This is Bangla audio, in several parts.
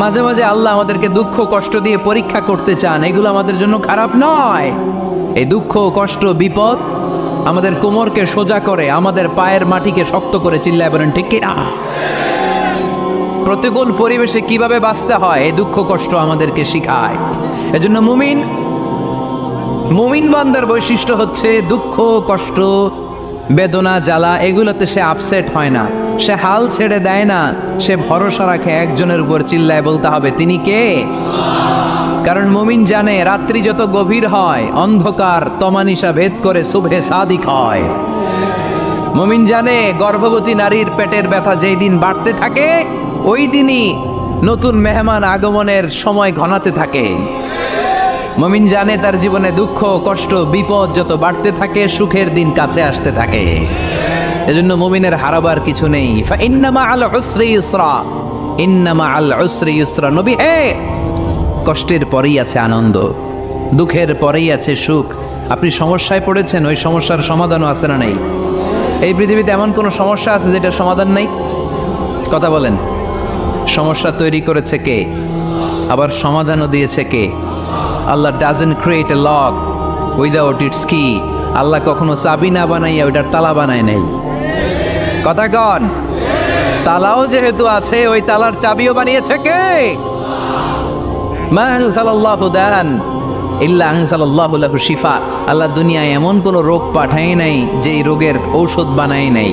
মাঝে মাঝে আল্লাহ আমাদেরকে দুঃখ কষ্ট দিয়ে পরীক্ষা করতে চান, এগুলো আমাদের জন্য খারাপ নয়। এই দুঃখ কষ্ট বিপদ আমাদের কোমরকে সোজা করে, আমাদের পায়ের মাটিকে শক্ত করে, চিল্লায় বলেন ঠিক কিনা? প্রতিকূল পরিবেশে কিভাবে বাঁচতে হয় এই দুঃখ কষ্ট আমাদেরকে শিখায়। এজন্য মুমিন বান্দার বৈশিষ্ট্য হচ্ছে দুঃখ কষ্ট বেদনা জ্বালা এগুলোতে সে আপসেট হয় না, সে হাল ছেড়ে দেয় না, সে ভরসা রাখে একজনের উপর, চিল্লায় বলতে হবে তিনি কে? কারণ মুমিন জানে রাত্রি যত গভীর হয় অন্ধকার তমানিসা ভেদ করে সুবহে সাদিক হয়। মুমিন জানে গর্ভবতী নারীর পেটের ব্যথা যেই দিন বাড়তে থাকে ওই দিনই নতুন মেহমান আগমনের সময় ঘনাতে থাকে। মুমিন জানে তার জীবনে দুঃখ কষ্ট বিপদ যত বাড়তে থাকে সুখের দিন কাছে আসতে থাকে। এজন্য মুমিনের হারাবার কিছু নেই। ফাইন্না মাআল উসরি ইউসরা, ইন্না মাআল উসরি ইউসরা। নবী হে, কষ্টের পরেই আছে আনন্দ, দুঃখের পরেই আছে সুখ। আপনি সমস্যায় পড়েছেন, ওই সমস্যার সমাধানও আছে না নাই? এই পৃথিবীতে এমন কোনো সমস্যা আছে যেটার সমাধান নাই? কথা বলেন। সমস্যা তৈরি করেছে কে? আবার সমাধানও দিয়েছে কে? Allah doesn't create a lock without its key. Allah কখনো চাবি না বানাইয়া ওইটার তালা বানায় নাই। কথা কন। তালাও যেহেতু আছে ওই তালার চাবিও বানিয়েছে কে? মা আনজালাল্লাহু দান ইল্লা আনজালাল্লাহু লাহু শিফা। আল্লাহ দুনিয়ায় এমন কোনো রোগ পাঠায় নাই যেই রোগের ঔষধ বানায় নাই,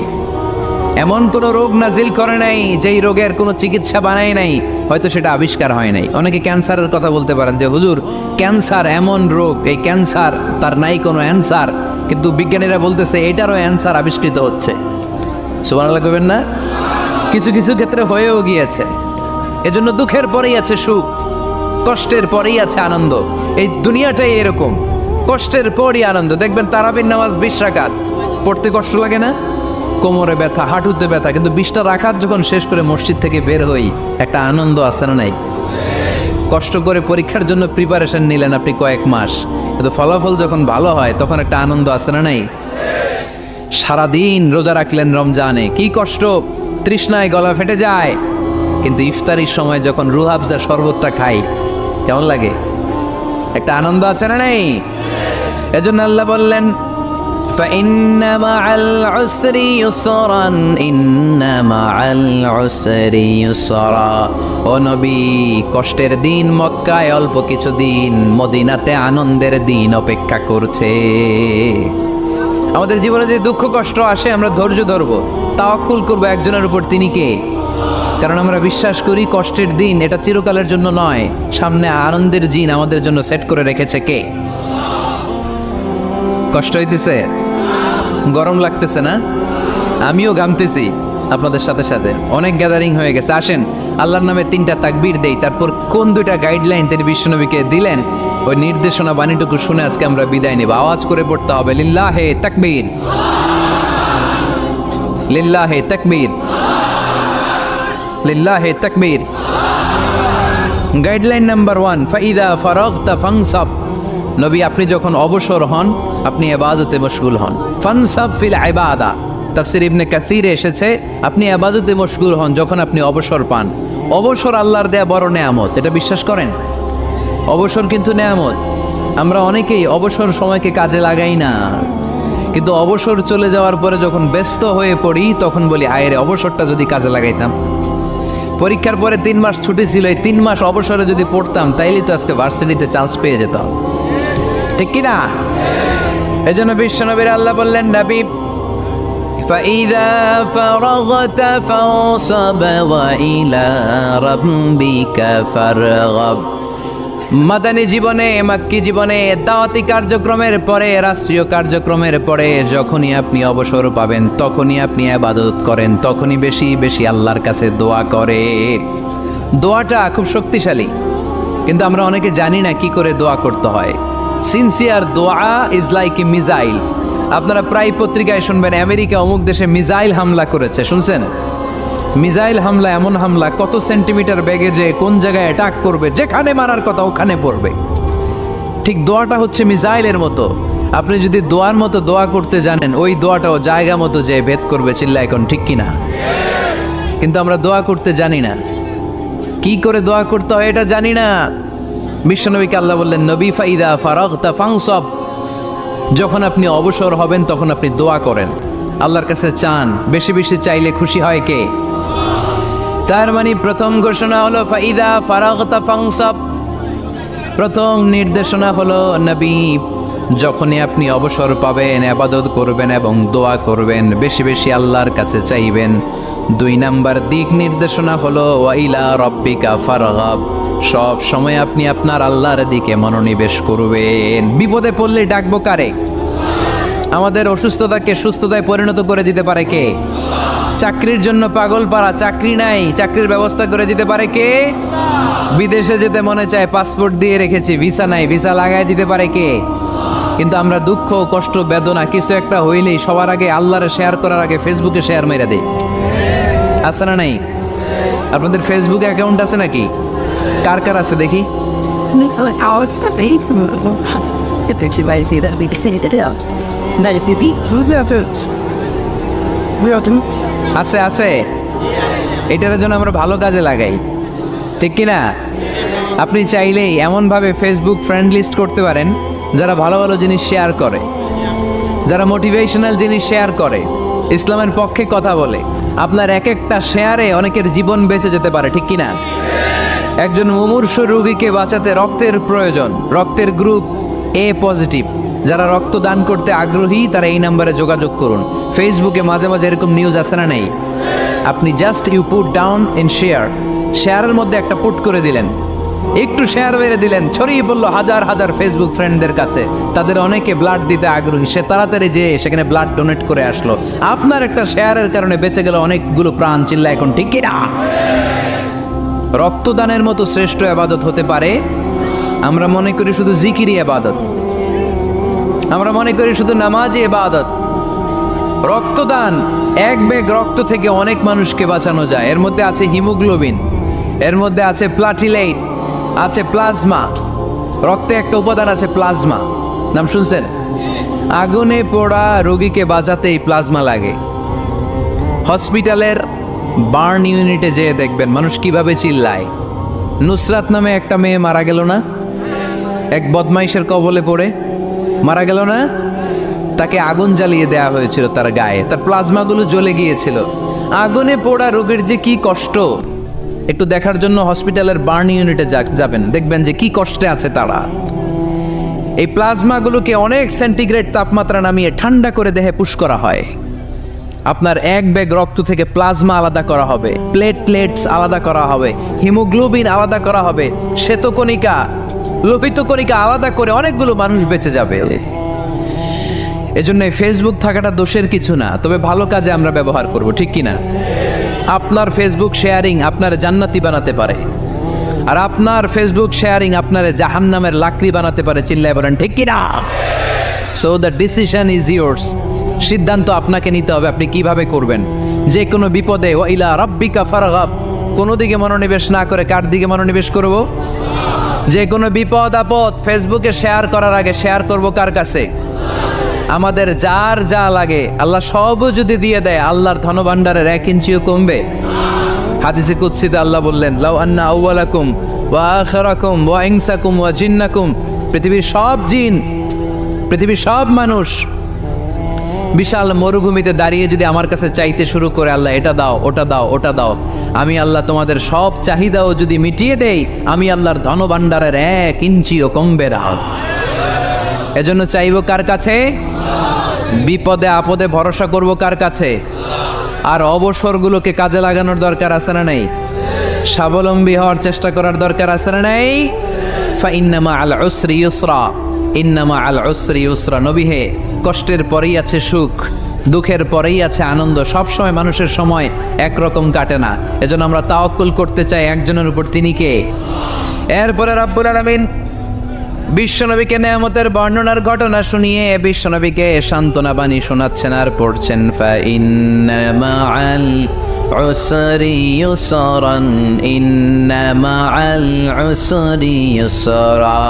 এমন কোনো রোগ নাজিল করে নাই যেই রোগের কোনো চিকিৎসা বানায় নাই, হয়তো সেটা আবিষ্কার হয় নাই। অনেকে ক্যান্সারের কথা বলতে পারেন যে হুজুর ক্যান্সার এমন রোগ, এই ক্যান্সার তার নাই কোনো অ্যান্সার, কিন্তু বিজ্ঞানীরা বলতেছে এটারও অ্যান্সার আবিষ্কৃত হচ্ছে। সুবহানাল্লাহ কইবেন না? কিছু কিছু ক্ষেত্রে হয়েও গিয়েছে। এজন্য দুঃখের পরেই আছে সুখ, কষ্টের পরেই আছে আনন্দ। এই দুনিয়াটাই এরকম, কষ্টের পরই আনন্দ। দেখবেন তারাবির নামাজ 20 রাকাত পড়তে কষ্ট লাগে না? কোমরে ব্যথা, হাঁটুতে ব্যথা, কিন্তু 20টা রাকাত যখন শেষ করে মসজিদ থেকে বের হই একটা আনন্দ আছে না নাই? কষ্ট করে পরীক্ষার জন্য প্রিপারেশন নিলেন আপনি কয়েক মাস, কিন্তু ফলাফল যখন ভালো হয় তখন একটা আনন্দ আছে না নাই? সারাদিন রোজা রাখলেন রমজানে, কি কষ্ট, তৃষ্ণায় গলা ফেটে যায়, কিন্তু ইফতারির সময় যখন রুহাবজা শরবতটা খাই কেমন লাগে? একটা আনন্দ আছে না নাই? এজন্য আল্লাহ বললেন فإن مع العسر يسرا إن مع العسر يسرا। ও নবী, কষ্টের দিন মক্কায় অল্প কিছু দিন, মদিনাতে আনন্দের দিন অপেক্ষা করছে। আমাদের জীবনে যে দুঃখ কষ্ট আসে আমরা ধৈর্য ধরবো, তাওয়াক্কুল করবো একজনের উপর, তিনি কে? কারণ আমরা বিশ্বাস করি কষ্টের দিন এটা চিরকালের জন্য নয়, সামনে আনন্দের দিন আমাদের জন্য সেট করে রেখেছে কে? কষ্ট হইতেছে, গরম লাগতেছে না? আমিও ঘামতেছি আপনাদের সাথে সাথে। অনেক গ্যাদারিং হয়ে গেছে, আসেন আল্লাহর নামে 3টা তাকবীর দেই, তারপর কোন 2টা গাইডলাইন তিনি বিশ্বনবীকে দিলেন ওই নির্দেশনা বাণীটুকু শুনে আজকে আমরা বিদায় নেব। আওয়াজ করে পড়তে হবে লিল্লাহে তাকবীর, লিল্লাহে তাকবীর, লিল্লাহে তাকবীর। গাইডলাইন নাম্বার 1, ফাইদা ফারাগতা ফানসাব। নবী আপনি যখন অবসর হন আপনি ইবাদতে মশগুল হন। ফানসাব ফিল ইবাদা, তাফসীর ইবনে কাসিরে এসেছে আপনি ইবাদতে মশগুল হন যখন আপনি অবসর পান। অবসর আল্লাহর দেয়া বড় নেয়ামত, এটা বিশ্বাস করেন? অবসর কিন্তু নেয়ামত। আমরা অনেকেই অবসর সময়কে কাজে লাগাই না, কিন্তু অবসর চলে যাওয়ার পরে যখন ব্যস্ত হয়ে পড়ি তখন বলি হায় রে, অবসরটা যদি কাজে লাগাইতাম। পরীক্ষার পরে 3 মাস ছুটি ছিল, এই 3 মাস অবসরে যদি পড়তাম তাইলে তো আজকে ভার্সিটিতে চান্স পেয়ে যেতাম, ঠিক কিনা? এজন্য বিশ্বনবীর আল্লাহ বললেন নবী فَإِذَا فَرَغْتَ فَانصَبْ وَإِلَى رَبِّكَ فَارْغَب। মাদানী জীবনে, মাক্কি জীবনে, দাওয়াতি কার্যক্রমের পরে, রাষ্ট্রীয় কার্যক্রমের পরে যখনই আপনি অবসর পাবেন তখনই আপনি ইবাদত করেন, তখনই বেশি বেশি আল্লাহর কাছে দোয়া করেন। দোয়াটা খুব শক্তিশালী, কিন্তু আমরা অনেকে জানি না কি করে দোয়া করতে হয়। সিনসিয়ার দোয়া ইজ লাইক এ মিসাইল। আপনারা প্রায় পত্রিকায় শুনবেন আমেরিকা অমুক দেশে মিসাইল হামলা করেছে, শুনছেন? মিসাইল হামলা এমন হামলা কত সেন্টিমিটার বেগে যে কোন জায়গায় অ্যাটাক করবে, যেখানে মারার কথা ওখানে পড়বে। ঠিক দোয়াটা হচ্ছে মিসাইলের মতো। আপনি যদি দোয়ার মতো দোয়া করতে জানেন ওই দোয়াটাও জায়গা মতো যে ভেদ করবে, চিল্লা এখন ঠিক কিনা? কিন্তু আমরা দোয়া করতে জানি না। কি করে দোয়া করতে হয় এটা জানি না। বিশ্বনবীকে আল্লাহ বললেন, নবী ফাইদা ফারাগতা ফানসব, যখন আপনি অবসর হবেন তখন আপনি দোয়া করেন, আল্লাহর কাছে চান। বেশি বেশি চাইলে খুশি হয় কে? তার মানে প্রথম ঘোষণা হলো ফাইদা ফারাগতা ফানসব, প্রথম নির্দেশনা হলো নবী যখনই আপনি অবসর পাবেন ইবাদত করবেন এবং দোয়া করবেন, বেশি বেশি আল্লাহর কাছে চাইবেন। 2 নাম্বার দিক নির্দেশনা হলো ওয়াইলা রব্বিকা ফারগাব, সব সময় আপনি আপনার আল্লাহর দিকে মনোনিবেশ করবেন। বিপদে পড়লে ডাকবো কারে? আমাদের অসুস্থতাকে সুস্থতায় পরিণত করে দিতে পারে কে? চাকরির জন্য পাগল পারা, চাকরি নাই, চাকরির ব্যবস্থা করে দিতে পারে কে? বিদেশে যেতে মনে চায়, পাসপোর্ট দিয়ে রেখেছি, ভিসা নাই, ভিসা লাগাই দিতে পারে কে? কিন্তু আমরা দুঃখ কষ্ট বেদনা কিছু একটা হইলেই সবার আগে আল্লাহরে শেয়ার করার আগে ফেসবুকে শেয়ার মেরে দেই। আছে না নাই? আপনাদের ফেসবুক অ্যাকাউন্ট আছে নাকি? কার কার আছে দেখি? আছে আছে, এটার জন্য আমরা ভালো কাজে লাগাই, ঠিক কিনা? আপনি চাইলেই এমনভাবে ফেসবুক ফ্রেন্ড লিস্ট করতে পারেন যারা ভালো ভালো জিনিস শেয়ার করে, যারা মোটিভেশনাল জিনিস শেয়ার করে, ইসলামের পক্ষে কথা বলে। আপনার এক একটা শেয়ারে অনেকের জীবন বেঁচে যেতে পারে, ঠিক কিনা? একজন মুমূর্ষ রোগীকে বাঁচাতে রক্তের প্রয়োজন, রক্তের গ্রুপ এ পজিটিভ, যারা রক্ত দান করতে আগ্রহী তারা এই নাম্বারে যোগাযোগ করুন। ফেসবুকে মাঝে মাঝে এরকম নিউজ আসে না নাই? আপনি just you put down in share, শেয়ারের মধ্যে একটা পুট করে দিলেন, একটু শেয়ার মেরে দিলেন, ছড়িয়ে পড়লো হাজার হাজার ফেসবুক ফ্রেন্ডদের কাছে। তাদের অনেকে ব্লাড দিতে আগ্রহী, সে তাড়াতাড়ি যেয়ে সেখানে ব্লাড ডোনেট করে আসলো। আপনার একটা শেয়ারের কারণে বেঁচে গেল অনেকগুলো প্রাণ। চিল্লা এখন, ঠিক কিনা? রক্তদানের মতো শ্রেষ্ঠ ইবাদত হতে পারে? আমরা মনে করি শুধু জিকিরি ইবাদত, আমরা মনে করি শুধু নামাজি ইবাদত। রক্তদান, এক ব্যাগ রক্ত থেকে অনেক মানুষকে বাঁচানো যায়। এর মধ্যে আছে হিমোগ্লোবিন, এর মধ্যে আছে প্লাটিলেট, আছে প্লাজমা। রক্তে একটা উপাদান আছে প্লাজমা, নাম শুনছেন? আগুনে পোড়া রোগীকে বাঁচাতে এই প্লাজমা লাগে। হসপিটালের বার্ন ইউনিটে যেয়ে দেখবেন মানুষ কিভাবে চিল্লায়। নুসরাত নামে একটা মেয়ে মারা গেল না? এক বদমাইশের কবলে পড়ে মারা গেল না? তাকে আগুন জ্বালিয়ে দেয়া হয়েছিল তার গায়ে, তার প্লাজমাগুলো জ্বলে গিয়েছিল। আগুনে পোড়া রোগীর যে কি কষ্ট, একটু দেখার জন্য হসপিটালের বার্ন ইউনিটে যাবেন, দেখবেন যে কি কষ্টে আছে তারা। এই প্লাজমাগুলোকে অনেক সেন্টিগ্রেড তাপমাত্রা নামিয়ে ঠান্ডা করে দেহে পুশ করা হয়। আপনার এক ব্যাগ রক্ত থেকে প্লাজমা আলাদা করা হবে, প্লেটলেটস আলাদা করা হবে, হিমোগ্লোবিন আলাদা করা হবে, শ্বেতকণিকা, লোহিত কণিকা আলাদা করে অনেকগুলো মানুষ বেঁচে যাবে। এজন্য ফেসবুক থাকাটা দোষের কিছু না, তবে ভালো কাজে আমরা ব্যবহার করব, ঠিক কিনা? আপনার ফেসবুক শেয়ারিং আপনার জান্নাতি বানাতে পারে, আর আপনার ফেসবুক শেয়ারিং আপনার জাহান্নামের লাকড়ি বানাতে পারে। চিল্লায় বলেন, ঠিক কিনা? So the decision is yours, সিদ্ধান্ত আপনাকে নিতে হবে আপনি কিভাবে করবেন। যে কোনো বিপদে ওয়াইলা রাব্বিকা ফারগাব, কোনো দিকে মনোনিবেশ না করে কার দিকে মনোনিবেশ করব? যে কোনো বিপদ আপদ ফেসবুকে শেয়ার করার আগে শেয়ার করব কার কাছে? আমাদের যার যা লাগে আল্লাহ সবও যদি দিয়ে দেয়, আল্লাহর ধনভাণ্ডারের 1 ইঞ্চিও কমবে? হাদিসে কুদসিতে আল্লাহ বললেন, লাউ আন্না আউওয়ালাকুম ওয়া আখিরাকুম ওয়া ইনসাকুম ওয়া জিন্নাকুম, পৃথিবীর সব জিন, পৃথিবীর সব মানুষ বিশাল মরুভূমিতে দাঁড়িয়ে যদি আমার কাছে চাইতে শুরু করে, আল্লাহ এটা দাও, ওটা দাও, ওটা দাও, আমি আল্লাহ তোমাদের সব চাহিদাও যদি মিটিয়ে দেই, আমি আল্লাহর ধনভাণ্ডারের 1 ইঞ্চিও কমবে না। এজন্য চাইব কার কাছে? বিপদে আপদে ভরসা করব কার কাছে? আর অবসরগুলোকে কাজে লাগানোর দরকার আছে না নাই? স্বাবলম্বী হওয়ার চেষ্টা করার দরকার আছে না নাই? ফাইন্নামা আল উসরি ইউসরা, ইন্নামা আল উসরি ইউসরা। নবী হে, কষ্টের পরেই আছে সুখ, দুঃখের পরেই আছে আনন্দ। সব সময় মানুষের সময় একরকম কাটে না। এজন্য আমরা তাওয়াক্কুল করতে চাই একজনের উপর, তিনি কে? এরপরে রব্বুল আলামিন বিশ্বনবীকে নেয়ামতের বর্ণনার ঘটনা শুনিয়ে বিশ্বনবীকে সান্ত্বনা বাণী শোনাচ্ছেন আর পড়ছেন, ফাইন্না মাআল উসরি ইউসরান, ইন্না মাআল উসরি ইউসরা।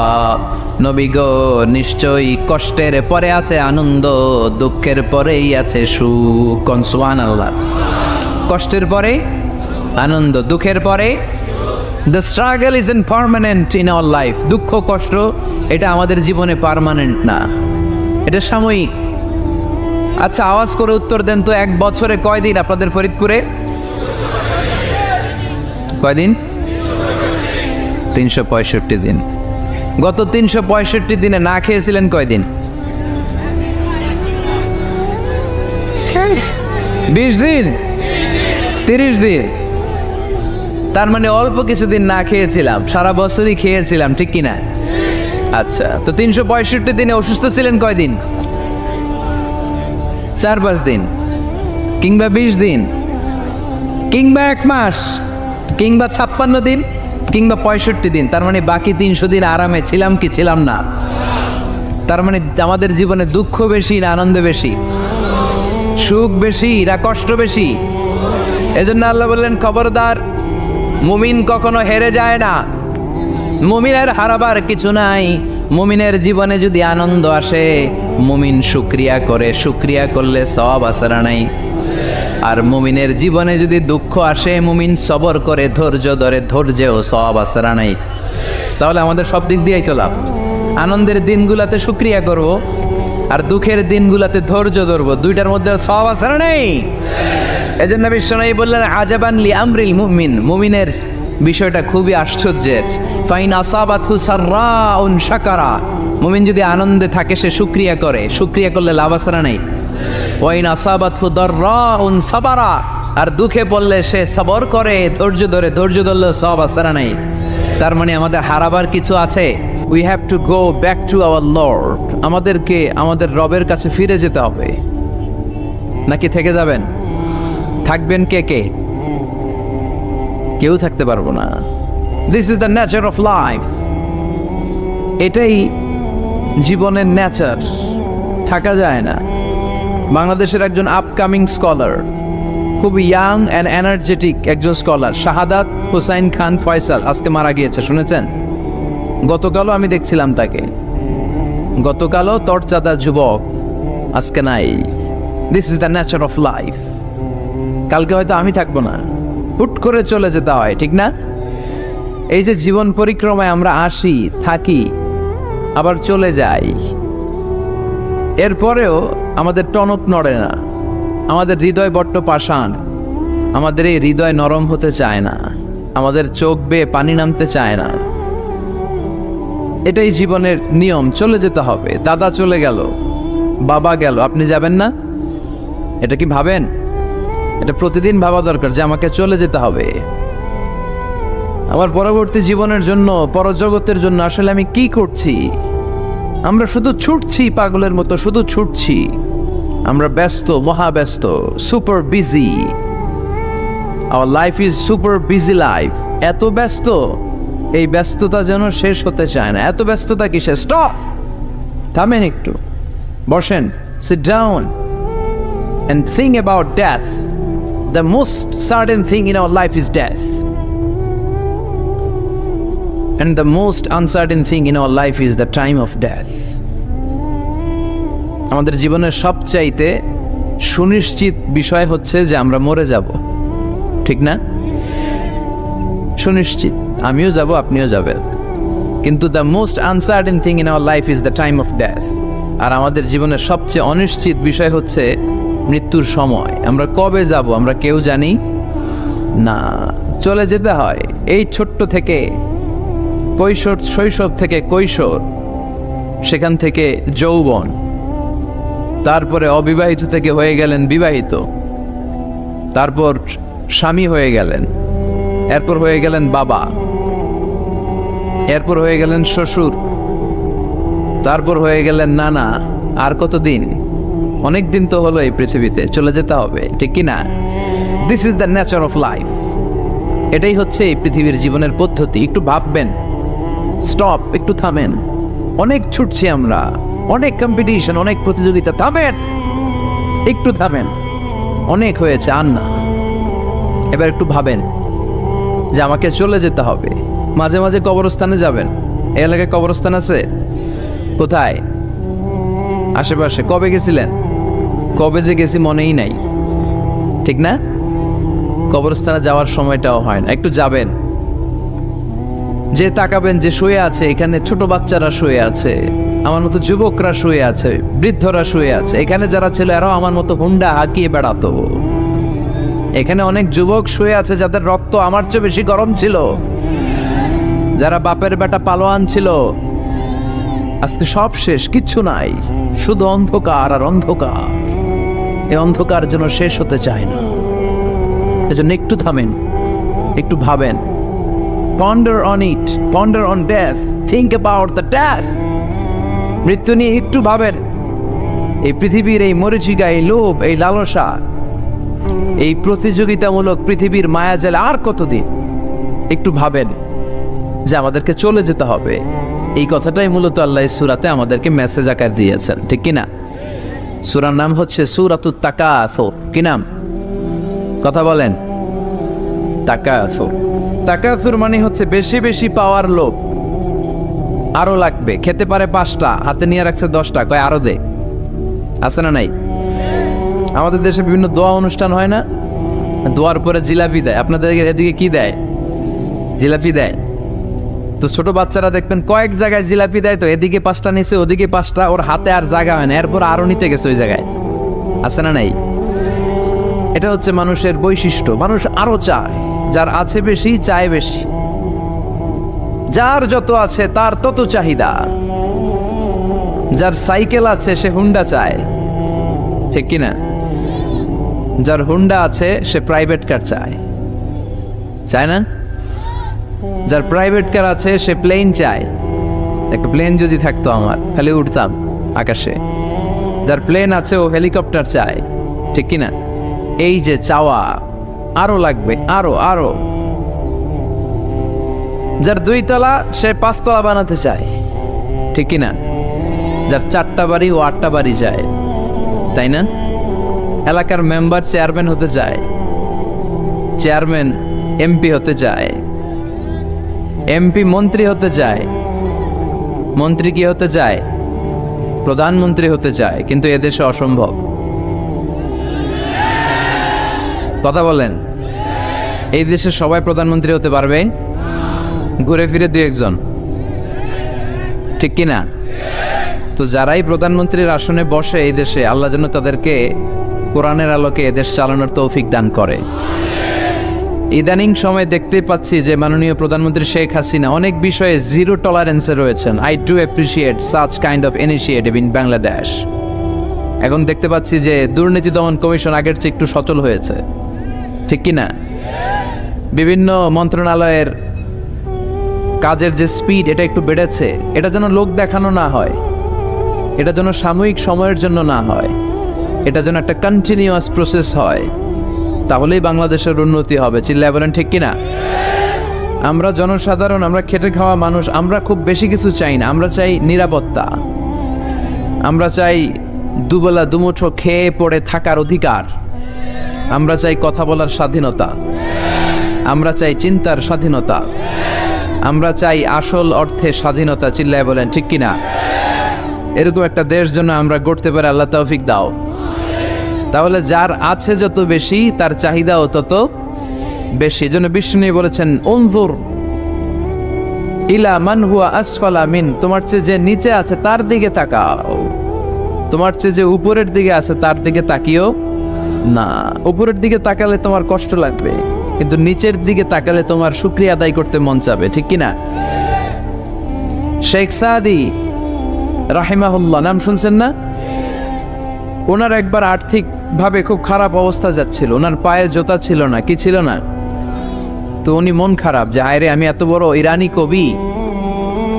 নবী গো, নিশ্চয়ই কষ্টের পরে আছে আনন্দ, দুঃখের পরেই আছে সুখ। সুবহানাল্লাহ। কষ্টের পরে আনন্দ, দুঃখের পরে the struggle is in permanent in our life. দুঃখ কষ্ট এটা আমাদের জীবনে পার্মানেন্ট না, এটা সাময়িক। আচ্ছা, আওয়াজ করে উত্তর দেন তো, এক বছরে কয়দিন আপনাদের ফরিদপুরে? কয়দিন? 365 দিন। গত 365 দিনে না খেয়েছিলেন কয়দিন? 20 দিন, 30 দিন। তার মানে অল্প কিছুদিন না খেয়েছিলাম, সারা বছরই খেয়েছিলাম, ঠিক কিনা? আচ্ছা, তো 365 দিনে অসুস্থ ছিলেন কয়দিন? 4-5 দিন, কিংবা 20 দিন, কিংবা 1 মাস, কিংবা 56 দিন, কিংবা 65 দিন। তার মানে বাকি 300 দিন আরামে ছিলাম কি ছিলাম না? তার মানে আমাদের জীবনে দুঃখ বেশি না আনন্দ বেশি? সুখ বেশি না কষ্ট বেশি? এজন্য আল্লাহ বললেন, খবরদার, মুমিন কখনো হেরে যায় না, মুমিনের হারাবার কিছু নাই। মুমিনের জীবনে যদি আনন্দ আসে, মুমিন শুকরিয়া করে, শুকরিয়া করলে সওয়াব আছে না নাই? আর মুমিনের জীবনে যদি দুঃখ আসে, মুমিন সবর করে, ধৈর্য ধরে, ধৈর্যেও সওয়াব আছে না নাই? তাহলে আমাদের সব দিক দিয়েই তো লাভ। আনন্দের দিনগুলাতে শুকরিয়া করব, আর দুঃখের দিনগুলাতে ধৈর্য ধরবো, দুইটার মধ্যে সওয়াব আছে না নাই? এজন্য বিশ্বনবী বললেন, আজাবান লি আমরিল মুমিন, মুমিনের বিষয়টা খুবই আশ্চর্যের। ফাইন আসাবাতহু সাররাউন শাকারা, মুমিন যদি আনন্দে থাকে সে শুকরিয়া করে, শুকরিয়া করলে লাভ আছে না নাই? ওয়াইন আসাবাতহু দাররাউন সাবারা, আর দুঃখে পড়লে সে সবর করে, ধৈর্য ধরে, ধৈর্য ধরলে সব আছে না নাই? তার মানে আমাদের হারাবার কিছু আছে। We have to go back to our Lord. আমাদেরকে আমাদের রবের কাছে ফিরে যেতে হবে। নাকি থেকে যাবেন? থাকবেন কে কে? কেউ থাকতে পারবো না। This is the nature of life. এটাই জীবনের নেচার, থাকা যায় না। বাংলাদেশের একজন আপকামিং স্কলার, খুব ইয়াং অ্যান্ড এনার্জেটিক একজন স্কলার, শাহাদাত হুসাইন খান ফয়সাল, আজকে মারা গিয়েছে, শুনেছেন? গতকালও আমি দেখছিলাম তাকে, গতকালও তরচাদা যুবক, আজকে নাই। This is the nature of life. কালকে হয়তো আমি থাকবো না, হুট করে চলে যেতে হয়, ঠিক না? এই যে জীবন পরিক্রমায় আমরা আসি, থাকি, আবার চলে যাই, এরপরেও আমাদের টনক নড়ে না, আমাদের হৃদয় বড্ড পাষাণ, আমাদের এই হৃদয় নরম হতে চায় না, আমাদের চোখ বেয়ে পানি নামতে চায় না। এটাই জীবনের নিয়ম, চলে যেতে হবে। দাদা চলে গেল, বাবা গেল, আপনি যাবেন না? এটা কি ভাবেন? এটা প্রতিদিন ভাবা দরকার যে আমাকে চলে যেতে হবে। আমার পরবর্তী জীবনের জন্য, পরজগতের জন্য আসলে আমি কি করছি? আমরা শুধু ছুটছি, পাগলের মতো শুধু ছুটছি। আমরা ব্যস্ত, মহাব্যস্ত, super busy. Our life is super busy life. এত ব্যস্ত, এই ব্যস্ততা যেন শেষ হতে চায় না। এত ব্যস্ততা কিসে? স্টপ, থামেন একটু, বসেন, sit down and think about death. The most certain thing in our life is death, and the most uncertain thing in our life is the time of death. আমাদের জীবনের সবচাইতে সুনিশ্চিত বিষয় হচ্ছে যে আমরা মরে যাব, ঠিক না? সুনিশ্চিত, আমিও যাব, আপনিও যাবেন। কিন্তু the most uncertain thing in our life is the time of death. আর আমাদের জীবনের সবচেয়ে অনিশ্চিত বিষয় হচ্ছে মৃত্যুর সময়। আমরা কবে যাব আমরা কেউ জানি না। চলে যেতে হয় এই ছোট্ট থেকে, কৈশোর, শৈশব থেকে কৈশোর, সেখান থেকে যৌবন, তারপরে অবিবাহিত থেকে হয়ে গেলেন বিবাহিত, তারপর স্বামী হয়ে গেলেন, এরপর হয়ে গেলেন বাবা, এরপর হয়ে গেলেন শ্বশুর, তারপর হয়ে গেলেন নানা। আর কতদিন? অনেক দিন তো হলো এই পৃথিবীতে, চলে যেতে হবে, ঠিক কি না? This is the nature of life. এটাই হচ্ছে এই পৃথিবীর জীবনের পদ্ধতি। একটু ভাববেন, স্টপ, একটু থামেন। অনেক ছুটছি আমরা, অনেক কম্পিটিশন, অনেক প্রতিযোগিতা, থামেন, একটু থামেন, অনেক হয়েছে, আর না। এবার একটু ভাবেন যে আমাকে চলে যেতে হবে। মাঝে মাঝে কবরস্থানে যাবেন। এই এলাকায় কবরস্থান আছে? কোথায়? আশেপাশে। কবে গেছিলেন? কবে যে গেছি মনেই নাই, ঠিক না? কবরস্থানে যাওয়ার সময়টাও হয় না। একটু যাবেন, যে তাকাবেন যে শুয়ে আছে, এখানে ছোট বাচ্চারা শুয়ে আছে, আমার মতো যুবকরা শুয়ে আছে, বৃদ্ধরা শুয়ে আছে। এখানে যারা ছিল এরাও আমার মতো হুন্ডা হাঁকিয়ে বেড়াতো। এখানে অনেক যুবক শুয়ে আছে যাদের রক্ত আমার চেয়ে বেশি গরম ছিল, যারা বাপের বেটা পালোয়ান ছিল। আজকে সব শেষ, কিচ্ছু নাই, শুধু অন্ধকার আর অন্ধকার। এই অন্ধকার যেন শেষ হতে চায় না। এজন্য একটু থামেন, একটু ভাবেন। Ponder on it, ponder on death, think about the death. মৃত্যু নিয়ে একটু ভাবেন। এই পৃথিবীর এই মরীচিকা, এই লোভ, এই লালসা, এই প্রতিযোগিতামূলক পৃথিবীর মায়াজালে আর কতদিন? একটু ভাবেন যে আমাদেরকে চলে যেতে হবে। এই কথাটাই মূলত আল্লাহ সূরাতে আমাদেরকে মেসেজ আকার দিয়েছেন, ঠিক কিনা? সূরার নাম হচ্ছে সূরাতুত তাকাসুর। কি নাম? কথা বলেন। তাকাসুর। তাকাসুর মানে হচ্ছে বেশি বেশি পাওয়ার লোভ। আরো লাগবে, খেতে পারে 5টা, হাতে নিয়ে রাখছে 10টা, কয় আরো দে। আছে না নাই? আমাদের দেশে বিভিন্ন দোয়া অনুষ্ঠান হয় না? দোয়ার পরে জিলাপি দেয়। আপনাদের এদিকে কি দেয়? জিলাপি দেয়। তো ছোট বাচ্চারা দেখবেন কয়েক জায়গায় জিলাপি দেয়, তো এদিকে 5টা নিচে, ওদিকে 5টা, ওর হাতে আর জায়গা হয় না, এরপর আরো নিতে গেছে ওই জায়গায়। আছে না নাই? এটা হচ্ছে মানুষের বৈশিষ্ট্য। মানুষ আরো চায়, যার আছে বেশি চায় বেশি। যার যত আছে তার তত চাহিদা। যার সাইকেল আছে সে হুন্ডা চায়, ঠিক কিনা? যার হুন্ডা আছে সে প্রাইভেট কার চায়, চায় না? যার প্রাইভেট কার আছে সে প্লেন চায়। একটা প্লেন যদি থাকতো আমার, খালি উঠতাম আকাশে। যার প্লেন আছে ও হেলিকপ্টার চায়, ঠিক কিনা? এই যে চাওয়া, আরো লাগবে, আরো আরো। যার 2 তলা সে 5 তলা বানাতে চায়, ঠিক কিনা? যার 4টা বাড়ি ও 8টা বাড়ি চায়, তাই না? এলাকার মেম্বার চেয়ারম্যান হতে চায়, চেয়ারম্যান এমপি হতে চায়, এমপি মন্ত্রী হতে চায়, মন্ত্রী কি হতে চায়? প্রধানমন্ত্রী হতে চায়। কিন্তু এদেশে অসম্ভব। কথা বলেন। এই দেশে সবাই প্রধানমন্ত্রী হতে পারবে? ঘুরে ফিরে 2-1 জন, ঠিক কিনা? তো যারাই প্রধানমন্ত্রীর আসনে বসে এই দেশে, আল্লাহ যেন তাদেরকে কোরআনের আলোকে এদেশ চালানোর তৌফিক দান করে। ইদানিং সময় দেখতে পাচ্ছি যে মাননীয় প্রধানমন্ত্রী শেখ হাসিনা অনেক বিষয়ে জিরো টলারেন্সে রয়েছেন। I do appreciate such kind of initiative in Bangladesh. এখন দেখতে পাচ্ছি যে দুর্নীতি দমন কমিশন আগের চেয়ে একটু সচল হয়েছে, ঠিক কিনা? বিভিন্ন মন্ত্রণালয়ের কাজের যে স্পিড, এটা একটু বেড়েছে। এটা যেন লোক দেখানো না হয়, এটা যেন সাময়িক সময়ের জন্য না হয়, এটা যেন একটা কন্টিনিউয়াস প্রসেস হয়। তাহলেই বাংলাদেশের উন্নতি হবে। চিল্লায় বলেন, ঠিক কিনা? আমরা জনসাধারণ, আমরা খেটে খাওয়া মানুষ, আমরা খুব বেশি কিছু চাই না। আমরা চাই নিরাপত্তা, আমরা চাই দুবেলা দুমুঠো খেয়ে পড়ে থাকার অধিকার, আমরা চাই কথা বলার স্বাধীনতা, আমরা চাই চিন্তার স্বাধীনতা, আমরা চাই আসল অর্থে স্বাধীনতা। চিল্লায় বলেন, ঠিক কিনা? এরকম একটা দেশ যেন আমরা গড়তে পারি, আল্লাহ তৌফিক দাও। তাহলে যার আছে যত বেশি, তার চাহিদাও তত বেশি। এজন্য বিষ্ণু বলেছেন, উনজুর ইলা মান হুয়া আসফালা মিন, তোমার চেয়ে যে নিচে আছে তার দিকে তাকাও, তোমার চেয়ে যে উপরের দিকে আছে তার দিকে তাকিও না। উপরের দিকে তাকালে তোমার কষ্ট লাগবে, কিন্তু নিচের দিকে তাকালে তোমার শুকরিয়া আদায় করতে মন চাবে, ঠিক কিনা? শেখ সাদি রাহিমাহুল্লাহ, নাম শুনছেন না? ওনার একবার আর্থিক ভাবে খুব খারাপ অবস্থা যাচ্ছিল, ওনার পায়ে জোতা ছিল না, কি ছিল না। তো উনি মন খারাপ যে হায়রে, আমি এত বড় ইরানি কবি,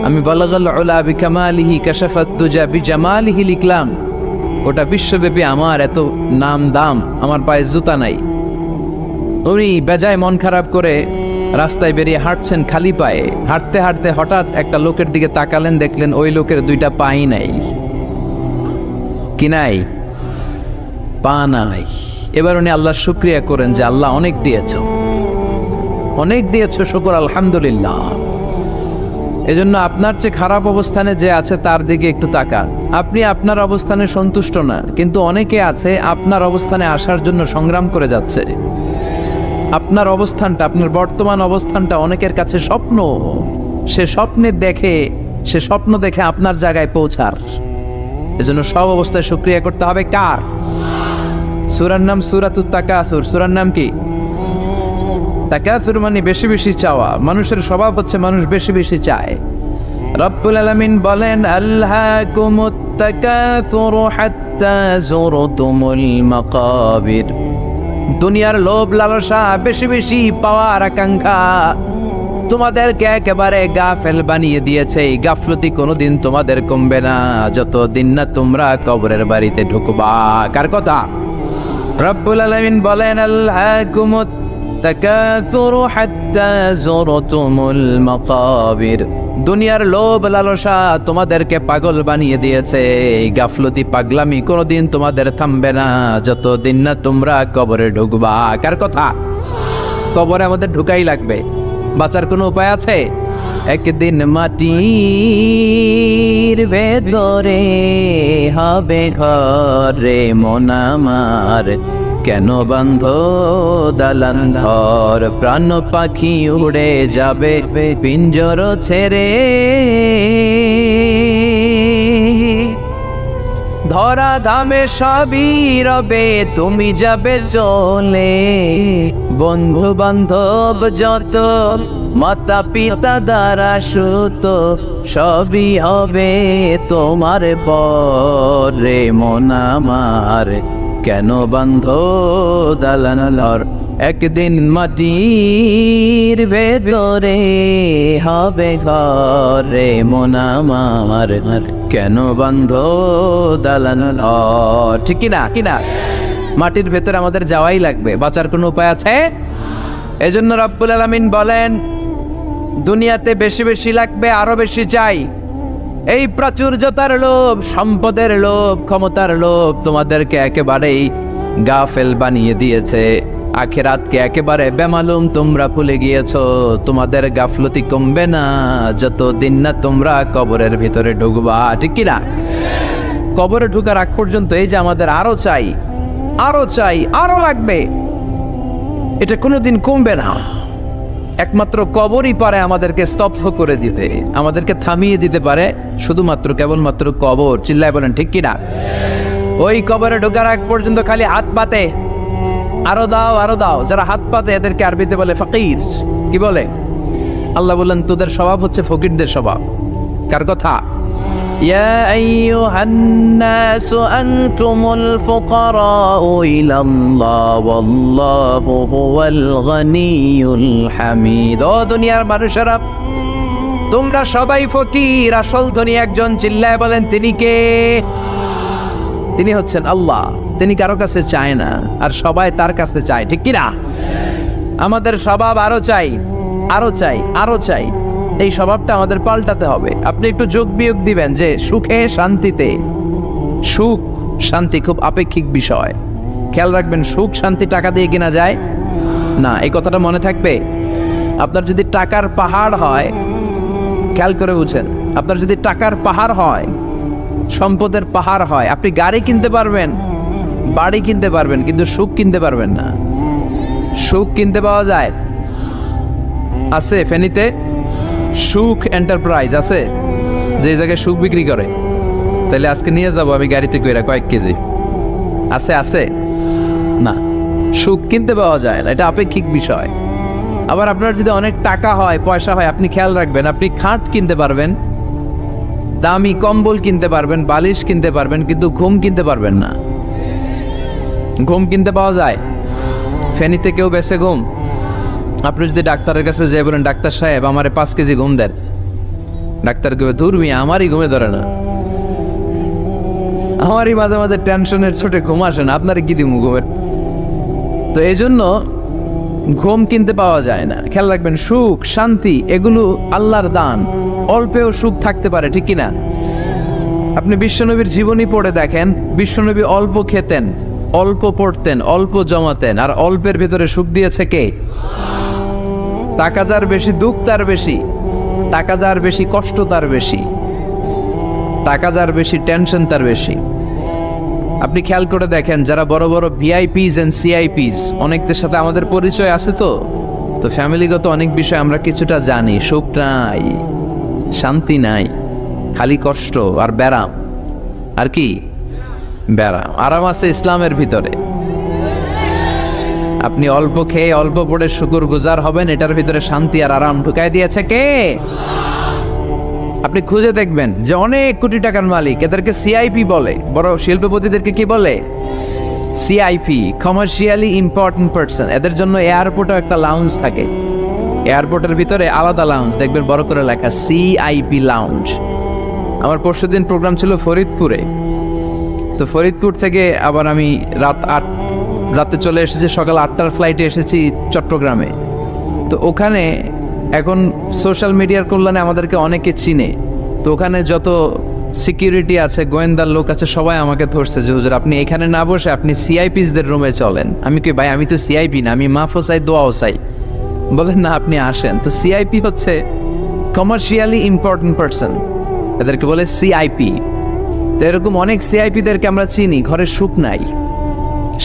আমি বালাগাল উলা বিকামালিহি কাশাফাত দুজা বিজামালিহি লিখলাম, ওটা বিশ্বব্যাপী আমার এত নাম দাম, আমার পায়ে জুতা নাই। উনি বেজায় মন খারাপ করে রাস্তায় বেরিয়ে হাঁটছেন খালি পায়ে। হাঁটতে হাঁটতে হঠাৎ একটা লোকের দিকে তাকালেন, দেখলেন ওই লোকের 2টা পাই নাই। কি নাই? পা নাই। এবার উনি আল্লাহর শুকরিয়া করেন যে আল্লাহ অনেক দিয়েছ, অনেক দিয়েছ, শুকর আলহামদুলিল্লাহ। এজন্য আপনার চেয়ে খারাপ অবস্থানে যে আছে তার দিকে একটু তাকান। আপনি আপনার অবস্থানে সন্তুষ্ট না, কিন্তু অনেকে আছে আপনার অবস্থানে আসার জন্য সংগ্রাম করে যাচ্ছে। আপনার অবস্থানটা, আপনার বর্তমান অবস্থানটা অনেকের কাছে স্বপ্ন, সে স্বপ্ন দেখে আপনার জায়গায় পৌঁছার। এজন্য সব অবস্থায় শুকরিয়া করতে হবে কার? সূরার নাম সূরাতুত তাকাসুর। সূরার নাম কি? তাকাসুর মানে বেশি বেশি চাওয়া। মানুষের স্বভাব হচ্ছে মানুষ বেশি বেশি চায়। রব্বুল আলামিন বলেন, আল্হাকুমুত তাকাসুর হাত্তা যুরতুমুল মাকাবির। দুনিয়ার লোভ লালসা, বেশি বেশি পাওয়ার আকাঙ্ক্ষা তোমাদেরকে একেবারে গাফেল বানিয়ে দিয়েছে। এই গাফলতি কোনোদিন তোমাদের কমবে না যতদিন না তোমরা কবরের বাড়িতে ঢুকবা। কার কথা? রব্বুল আলামিন বলেন, আল্হাকুমুত তাকাসুর হাত্তা যুরতুমুল মাকাবির। দুনিয়ার লোভ লালসা তোমাদেরকে পাগল বানিয়ে দিয়েছে। এই গাফলতি পাগলামি কোনোদিন তোমাদের থামবে না যতদিন না তোমরা কবরে ঢুকবা। কার কথা? কবরে আমাদের ঢুকাই লাগবে, বাঁচার কোনো উপায় আছে? একদিন মাটির ভেতরে হবে ঘর রে মন আমার, কেন বান্ধ দালান ঘর? প্রাণ পাখি উড়ে যাবে পিঞ্জর ছেড়ে, ধরা ধামে সবই রবে তুমি যাবে চলে। বন্ধু বান্ধব যত, মাতা পিতা দ্বারা সুত, সবই হবে তোমার পরে মন আমার, কেন বান্ধ দালান ঘর? একদিন মাটির ভেতরে হবে ঘর রে মন আমার, কেন বান্ধ দালান ঘর? ঠিক কিনা? কিনা? মাটির ভেতরে আমাদের যাওয়াই লাগবে, বাঁচার কোনো উপায় আছে? এজন্য রব্বুল আলামিন বলেন, দুনিয়াতে বেশি বেশি লাগবে, আরো বেশি চাই। এই প্রাচুর্যতার লোভ, সম্পদের লোভ, ক্ষমতার লোভ তোমাদেরকে একেবারেই গাফেল বানিয়ে দিয়েছে। আখিরাতকে একেবারে বেমালুম তোমরা ভুলে গিয়েছো। তোমাদের গাফলতি কমবে না যতদিন না তোমরা কবরের ভিতরে ঢুকবা। ঠিক কিনা? কবরে ঢুকার আগ পর্যন্ত এই যে আমাদের আরো চাই, আরো চাই, আরো লাগবে, এটা কোনোদিন কমবে না। একমাত্র কবরই পারে আমাদেরকে স্তব্ধ করে দিতে, আমাদেরকে থামিয়ে দিতে পারে শুধুমাত্র কেবলমাত্র কবর। চিল্লায় বলেন ঠিক কিনা? ওই কবরে ঢোকার আগ পর্যন্ত খালি হাত পাতে, আরো দাও, আরো দাও। যারা হাত পাতে এদেরকে আরবিতে বলে ফকির। কি বলে? আল্লাহ বললেন, তোদের স্বভাব হচ্ছে ফকিরদের স্বভাব। কার কথা? ইয়া আইয়ুহান নাসু আনতুমুল ফুকারাউ ইলাল্লাহ ওয়াল্লাহু হুয়াল গনিয়ুল হামিদ। ও দুনিয়ার মানুষেরা, তোমরা সবাই ফকির, আসল ধনী একজন। চিল্লায় বলেন তিনি কে? তিনি হচ্ছেন আল্লাহ। তিনি কারো কাছে চায় না, আর সবাই তার কাছে চায়। ঠিক কিনা? আমাদের স্বভাব আরো চাই, আরো চাই, আরো চাই। এই স্বভাবটা আমাদের পাল্টাতে হবে। আপনি একটু যোগ বিয়োগ দিবেন যে সুখে শান্তিতে, সুখ শান্তি খুব আপেক্ষিক বিষয়। খেয়াল রাখবেন, সুখ শান্তি টাকা দিয়ে কেনা যায় না, এই কথাটা মনে থাকবে। আপনার যদি টাকার পাহাড় হয়, খেয়াল করে বুঝেন, আপনার যদি টাকার পাহাড় হয়, সম্পদের পাহাড় হয়, আপনি গাড়ি কিনতে পারবেন, বাড়ি কিনতে পারবেন, কিন্তু সুখ কিনতে পারবেন না। সুখ কিনতে পাওয়া যায়? আছে ফেনীতে সুখ এন্টারপ্রাইজ আছে, যে জায়গায় সুখ বিক্রি করে। তাহলে আজকে নিয়ে যাব আমি গাড়িতে কইরা কয়েক কেজি। আছে? আছে না, সুখ কিনতে পাওয়া যায় না, এটা আপেক্ষিক বিষয়। আবার আপনার যদি অনেক টাকা হয়, পয়সা হয়, আপনি খেয়াল রাখবেন, আপনি খাট কিনতে পারবেন, দামি কম্বল কিনতে পারবেন, বালিশ কিনতে পারবেন, কিন্তু ঘুম কিনতে পারবেন না। ঘুম কিনতে পাওয়া যায়? ফেনীতে কেউ বেছে ঘুম? আপনি যদি ডাক্তারের কাছে যেয়ে বলেন, ডাক্তার সাহেব আমারে 5 কেজি ঘুম দেন, ডাক্তার কবে, ধুর মিয়া আমারই ঘুমে ধরে না, আমারই মাঝে মাঝে টেনশনের ছোটে ঘুম আসে না, আপনারে কি দিমু ঘুমের? তো এই জন্য ঘুম কিনতে পাওয়া যায় না। খেয়াল রাখবেন, সুখ শান্তি এগুলো আল্লাহর দান। অল্পেও সুখ থাকতে পারে, ঠিক কিনা? আপনি বিশ্বনবীর জীবনী পড়ে দেখেন, বিশ্বনবী অল্প খেতেন, অল্প পড়তেন, অল্প জমাতেন, আর অল্পের ভেতরে সুখ দিয়েছে কে? টাকা যার বেশি, দুঃখ তার বেশি। টাকা যার বেশি, কষ্ট তার বেশি। টাকা যার বেশি, টেনশন তার বেশি। আপনি খেয়াল করে দেখেন, যারা বড় বড় ভিআইপিস এন্ড সিআইপিস, অনেকদের সাথে আমাদের পরিচয় আছে তো, তো ফ্যামিলিগত অনেক বিষয় আমরা কিছুটা জানি, সুখ নাই, শান্তি নাই, খালি কষ্ট আর ব্যারাম। আর কি ব্যারাম? আরাম আছে ইসলামের ভিতরে। আপনি অল্প খেয়ে অল্প পড়ে শুকর গুজার হবেন, এটার ভিতরে শান্তি আর আরাম ঢুকাই দিয়েছে কে? আপনি খুঁজে দেখবেন যে অনেক কোটি টাকার মালিক, এদেরকে সিআইপি বলে। বড় শিল্পপতিদেরকে কি বলে? CIP, commercially important person. এদের জন্য এয়ারপোর্টে একটা লাউঞ্জ থাকে, এয়ারপোর্টের ভিতরে আলাদা লাউঞ্জ, দেখবেন বড় করে লেখা সিআইপি লাউঞ্জ। আমার পরশুদিন প্রোগ্রাম ছিল ফরিদপুরে, তো ফরিদপুর থেকে আবার আমি রাতে চলে এসেছি, সকাল 8টার ফ্লাইটে এসেছি চট্টগ্রামে। তো ওখানে এখন সোশ্যাল মিডিয়ার কল্যাণে আমাদেরকে অনেকে চিনে, তো ওখানে যত সিকিউরিটি আছে, গোয়েন্দার লোক আছে, সবাই আমাকে ধরছে যে হুজুর আপনি এখানে না বসে আপনি সিআইপিসদের রুমে চলেন। আমি কি ভাই, আমি তো সিআইপি না, আমি মাফও চাই দোয়াও চাই। বলেন না আপনি আসেন। তো সিআইপি হচ্ছে কমার্শিয়ালি ইম্পর্টেন্ট পারসন, এদেরকে বলে সিআইপি। তো এরকম অনেক সিআইপিদেরকে আমরা চিনি, ঘরে সুখ নাই,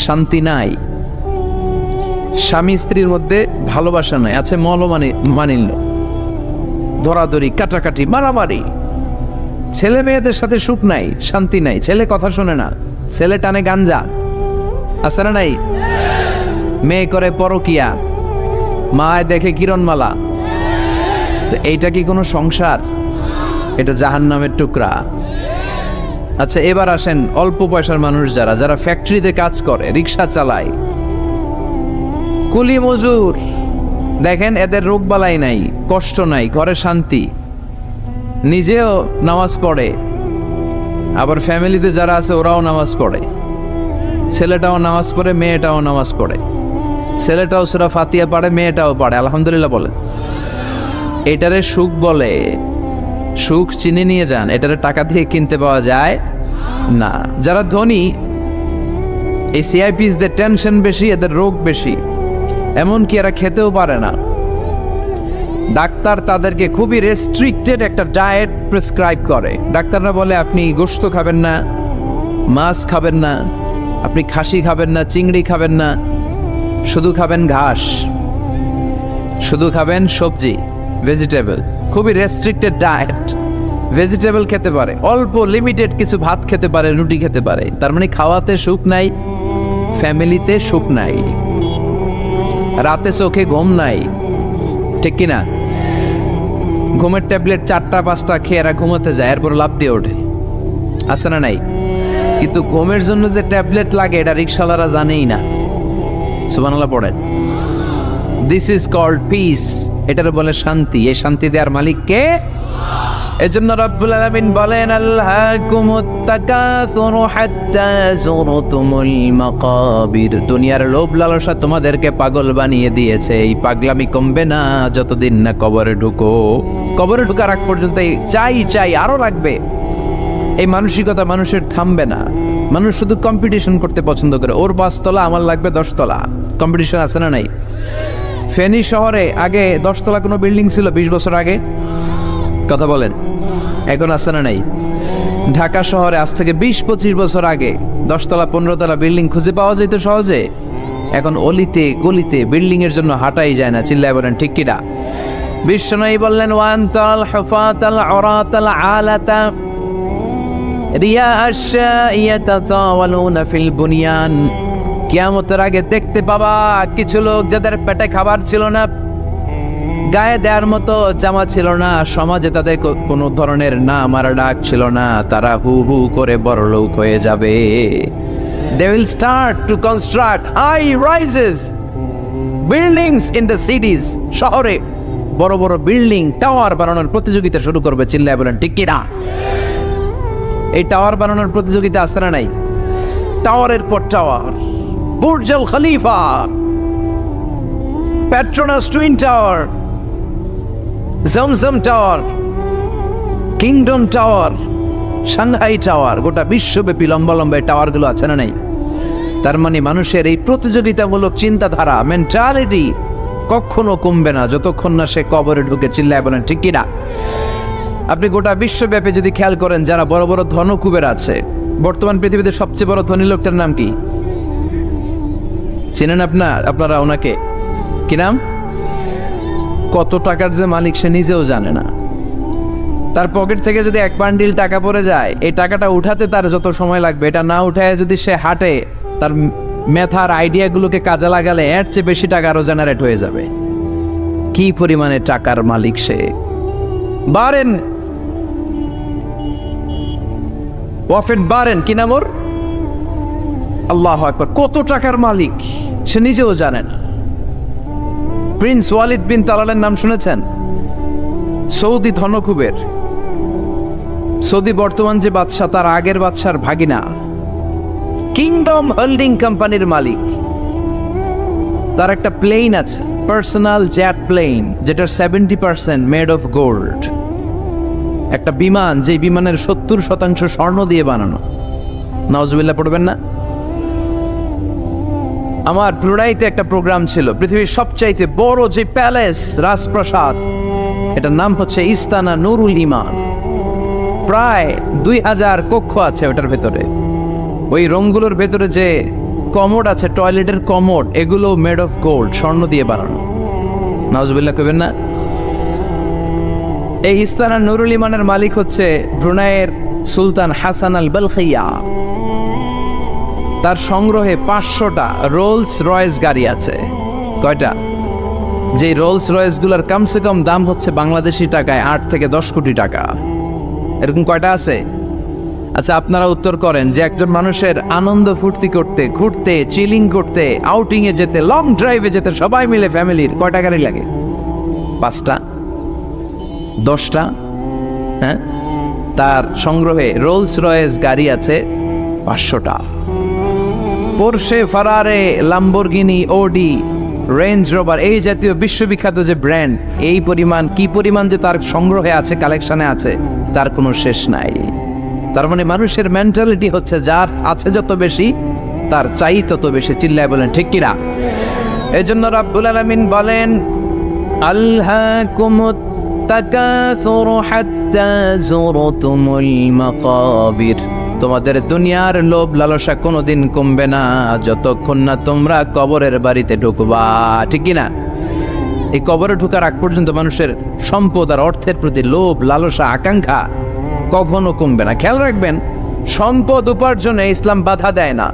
শান্তি নাই, স্বামী স্ত্রীর মধ্যে ভালোবাসা নাই, আছে মানিল্য, ধরাধরি, কাটাকাটি, মারামারি। ছেলে মেয়েদের সাথে সুখ নাই, শান্তি নাই, ছেলে কথা শোনে না, ছেলে টানে গাঞ্জা, আছে না নাই? মেয়ে করে পরকিয়া, মায় দেখে কিরণমালা। তো এইটা কি কোনো সংসার? এটা জাহান্নামের টুকরা। আচ্ছা এবার আসেন অল্প পয়সার মানুষ যারা ফ্যাক্টরিতে কাজ করে, রিক্সা চালায়, কুলি মজুর, দেখেন এদের রোগ বালাই নাই, কষ্ট নাই, ঘরে শান্তি, নিজেও নামাজ পড়ে, আবার ফ্যামিলিতে যারা আছে ওরাও নামাজ পড়ে, ছেলেটাও নামাজ পড়ে, মেয়েটাও নামাজ পড়ে, ছেলেটাও সূরা ফাতিহা পড়ে, মেয়েটাও পড়ে, আলহামদুলিল্লাহ বলে। এটারে সুখ বলে। সুখ চিনে নিয়ে যান, এটারে টাকা দিয়ে কিনতে পাওয়া যায় না। যারা ধনী, এই সিআইপিসদের টেনশন বেশি, এদের রোগ বেশি, এমনকি এরা খেতেও পারে না। ডাক্তার তাদেরকে খুবই রেস্ট্রিক্টেড একটা ডায়েট প্রেসক্রাইব করে। ডাক্তাররা বলে আপনি গোশত খাবেন না, মাছ খাবেন না, আপনি খাসি খাবেন না, চিংড়ি খাবেন না, শুধু খাবেন ঘাস, শুধু খাবেন সবজি, ভেজিটেবল। খুবই রেস্ট্রিক্টেড ডায়েট। ভেজিটেবল খেতে পারে, অল্প লিমিটেড কিছু ভাত খেতে পারে, রুটি খেতে পারে। তার মানে খাওয়াতে সুখ নাই, ফ্যামিলিতে সুখ নাই, রাতে চোখে ঘুম নাই, ঠিক কিনা? ঘুমের ট্যাবলেট 4টা-5টা খেয়ে এরা ঘুমাতে যায়, এরপর লাফ দিয়ে ওঠে, আছে না নাই? কিন্তু ঘুমের জন্য যে ট্যাবলেট লাগে এটা রিক্সাওয়ালারা জানেই না। সুবহানাল্লাহ পড়েন। দিস ইজ কল্ড পিস, এটার বলে শান্তি। এই শান্তি দেওয়ার মালিক কে? এজন্য রব্বুল আলামিন বলেন আল্লাহকুমুত তাকাসুরু হাত্তা যুরতুমুল মাকাবির। দুনিয়ার লোভ লালসা তোমাদেরকে পাগল বানিয়ে দিয়েছে। এই পাগলামি কমবে না যতদিন না কবরে ঢুকো। কবরে ঢোকার আগ পর্যন্ত চাই আরো লাগবে। এই মানসিকতা মানুষের থামবে না। মানুষ শুধু কম্পিটিশন করতে পছন্দ করে, ওর 5 তলা আমার লাগবে 10 তলা। কম্পিটিশন আছে না নাই? ফেনী শহরে আগে 10 তলা কোনো বিল্ডিং ছিল 20 বছর আগে? কথা বলেন, এখন আছে না নাই? ঢাকা শহরে আজ থেকে 20-25 বছর আগে 10 তলা 15 তলা বিল্ডিং খুঁজে পাওয়া যেত সহজে। এখন অলিতে গলিতে বিল্ডিং এর জন্য হাঁটাই যায় না। চিল্লায় বলেন ঠিক কিনা? বিশ্বনবী বললেন ওয়ান্তাল হুফাতাল উরাতাল আলাতা রিয়া আশ-শাইয়াতাতাওয়ালুনা ফিল বুনিয়ান। কিয়ামতের আগে দেখতে পাবা কিছু লোক যাদের পেটে খাবার ছিল না, গায়ে দেওয়ার মতো জামা ছিল না, সমাজে তাদের কোনো ধরনের নাম আর ডাক ছিল না, তারা হু হু করে বড়লোক হয়ে যাবে। They will start to construct high rises buildings in the cities. শহরে বড় বড় বিল্ডিং, টাওয়ার বানানোর প্রতিযোগিতা শুরু করবে। চিল্লায় বলেন ঠিক কিনা? এই টাওয়ার বানানোর প্রতিযোগিতা আছে না নাই? টাওয়ারের পর tower, Burj Al Khalifa, Petronas twin tower, Zamzam tower, Kingdom tower, Shanghai tower, গোটা বিশ্বব্যাপী লম্বা লম্বা টাওয়ার গুলো আছে না নাই? তার মানে মানুষের এই প্রতিযোগিতামূলক চিন্তাধারা, মেন্টালিটি কখনো কমবে না যতক্ষণ না সে কবরে ঢুকে। চিল্লায় বলেন ঠিক কিনা? আপনি গোটা বিশ্বব্যাপী যদি খেয়াল করেন, যারা বড় বড় ধনকুবের আছে, বর্তমান পৃথিবীতে সবচেয়ে বড় ধনী লোকটার নাম কি চিনেন আপনারা ওনাকে? কি নাম? কত টাকার যে মালিক সে নিজেও জানে না। তার পকেট থেকে যদি এক বান্ডিল টাকা পড়ে যায়, এই টাকাটা উঠাতে তার যত সময় লাগবে, এটা না উঠায় যদি সে হাঁটে, তার মেথার আইডিয়াগুলোকে কাজে লাগালে এর চেয়ে বেশি টাকা আরো জেনারেট হয়ে যাবে। কি পরিমাণে টাকার মালিক সে! বারেন ওয়াফেট বারেন, কি নাম ওর? আল্লাহু আকবার! কত টাকার মালিক সে নিজেও জানে না। প্রিন্স ওয়ালিদ বিন তালালের নাম শুনেছেন? সৌদি ধনকুবের, সৌদি বর্তমান যে বাদশাহ তার আগের বাদশার ভাগিনা, কিংডম হোল্ডিং কোম্পানির মালিক। তার একটা প্লেন আছে, পার্সোনাল জেট প্লেন, যেটার 70% মেড অফ গোল্ড। একটা বিমান, যে বিমানের 70% স্বর্ণ দিয়ে বানানো। নাউজুবিল্লাহ পড়বেন না? আমার ব্রুনাইতে একটা প্রোগ্রাম ছিল, পৃথিবীর সবচাইতে বড় যে প্যালেস, রাজপ্রাসাদ, এটার নাম হচ্ছে ইস্তানা নুরুল ইমান। প্রায় 2000 কক্ষ আছে ওটার ভেতরে। ওই রুমগুলোর ভেতরে যে কমোড আছে, টয়লেটের কমোড, এগুলো মেড অফ গোল্ড, স্বর্ণ দিয়ে বানানো। নাউজুবিল্লাহ কইবেন না? এই ইস্তানা নুরুল ইমানের মালিক হচ্ছে ব্রুনাইয়ের সুলতান হাসান আল বলখিয়া। তার সংগ্রহে 500টা রোলস রয়েস গাড়ি আছে। কয়টা? যে রোলস রয়েস গুলার কমসে কম দাম হচ্ছে বাংলাদেশি টাকায় 8 থেকে 10 কোটি টাকা। এরকম কয়টা আছে? আচ্ছা, আপনারা উত্তর করেন যে একজন মানুষের আনন্দ ফুর্তি করতে, ঘুরতে, চিলিং করতে, আউটিং এ যেতে, লং ড্রাইভে যেতে সবাই মিলে ফ্যামিলির কয়টা গাড়ি লাগে? 5টা? 10টা? হ্যাঁ, তার সংগ্রহে রোলস রয়েস গাড়ি আছে 500টা। পোরশে, ফারারে, লাম্বরগিনি, ওডি, রেঞ্জ রোভার, এই জাতীয় বিশ্ববিখ্যাত যে ব্র্যান্ড, এই পরিমাণ, কি পরিমাণ যে তার সংগ্রহে আছে, কালেকশনে আছে, তার কোনো শেষ নাই। তার মানে মানুষের মেন্টালিটি হচ্ছে যার আছে যত বেশি, তার চাই তত বেশি। চিল্লায় বলেন ঠিক কিনা? এই জন্য রাব্বুল আলামিন বলেন, আলহাকুমুত তাকাসুরু হাত্তা যুরতুমুল মাকাবির। তোমাদের দুনিয়ার লোভ লালসা কোনোদিন কমবে না যতক্ষণ না তোমরা কবরের বাড়িতে ঢুকবা। ঠিক কিনা? এই কবরে ঢুকার আগ পর্যন্ত মানুষের সম্পদ আর অর্থের প্রতি লোভ লালসা আকাঙ্ক্ষা কখনো কমবে না। খেয়াল রাখবেন, সম্পদ উপার্জনে ইসলাম বাধা দেয় না।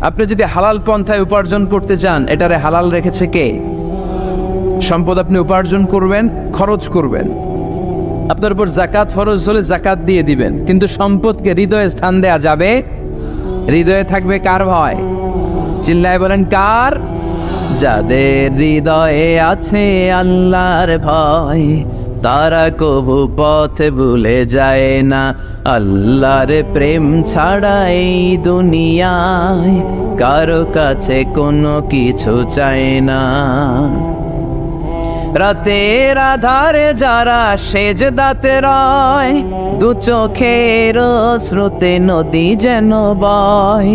আপনি যদি হালাল পন্থায় উপার্জন করতে চান, এটারে হালাল রেখেছে কে? সম্পদ আপনি উপার্জন করবেন, খরচ করবেন, আপনার উপর জাকাত ফরজ হলে জাকাত দিয়ে দিবেন, কিন্তু সম্পদকে হৃদয়ে স্থান দেয়া যাবে? হৃদয়ে থাকবে কার ভয়? চিল্লায় বলেন কার? যাদের হৃদয়ে আছে আল্লাহর ভয়, তারা কবু পথ ভুলে যায় না। আল্লাহর প্রেম ছাড়া এই দুনিয়ায় কারো কাছে কোনো কিছু চায় না। রাতের আধারে যারা সেজদাতে রয়, দু চোখের স্রোতে নদী যেন বয়।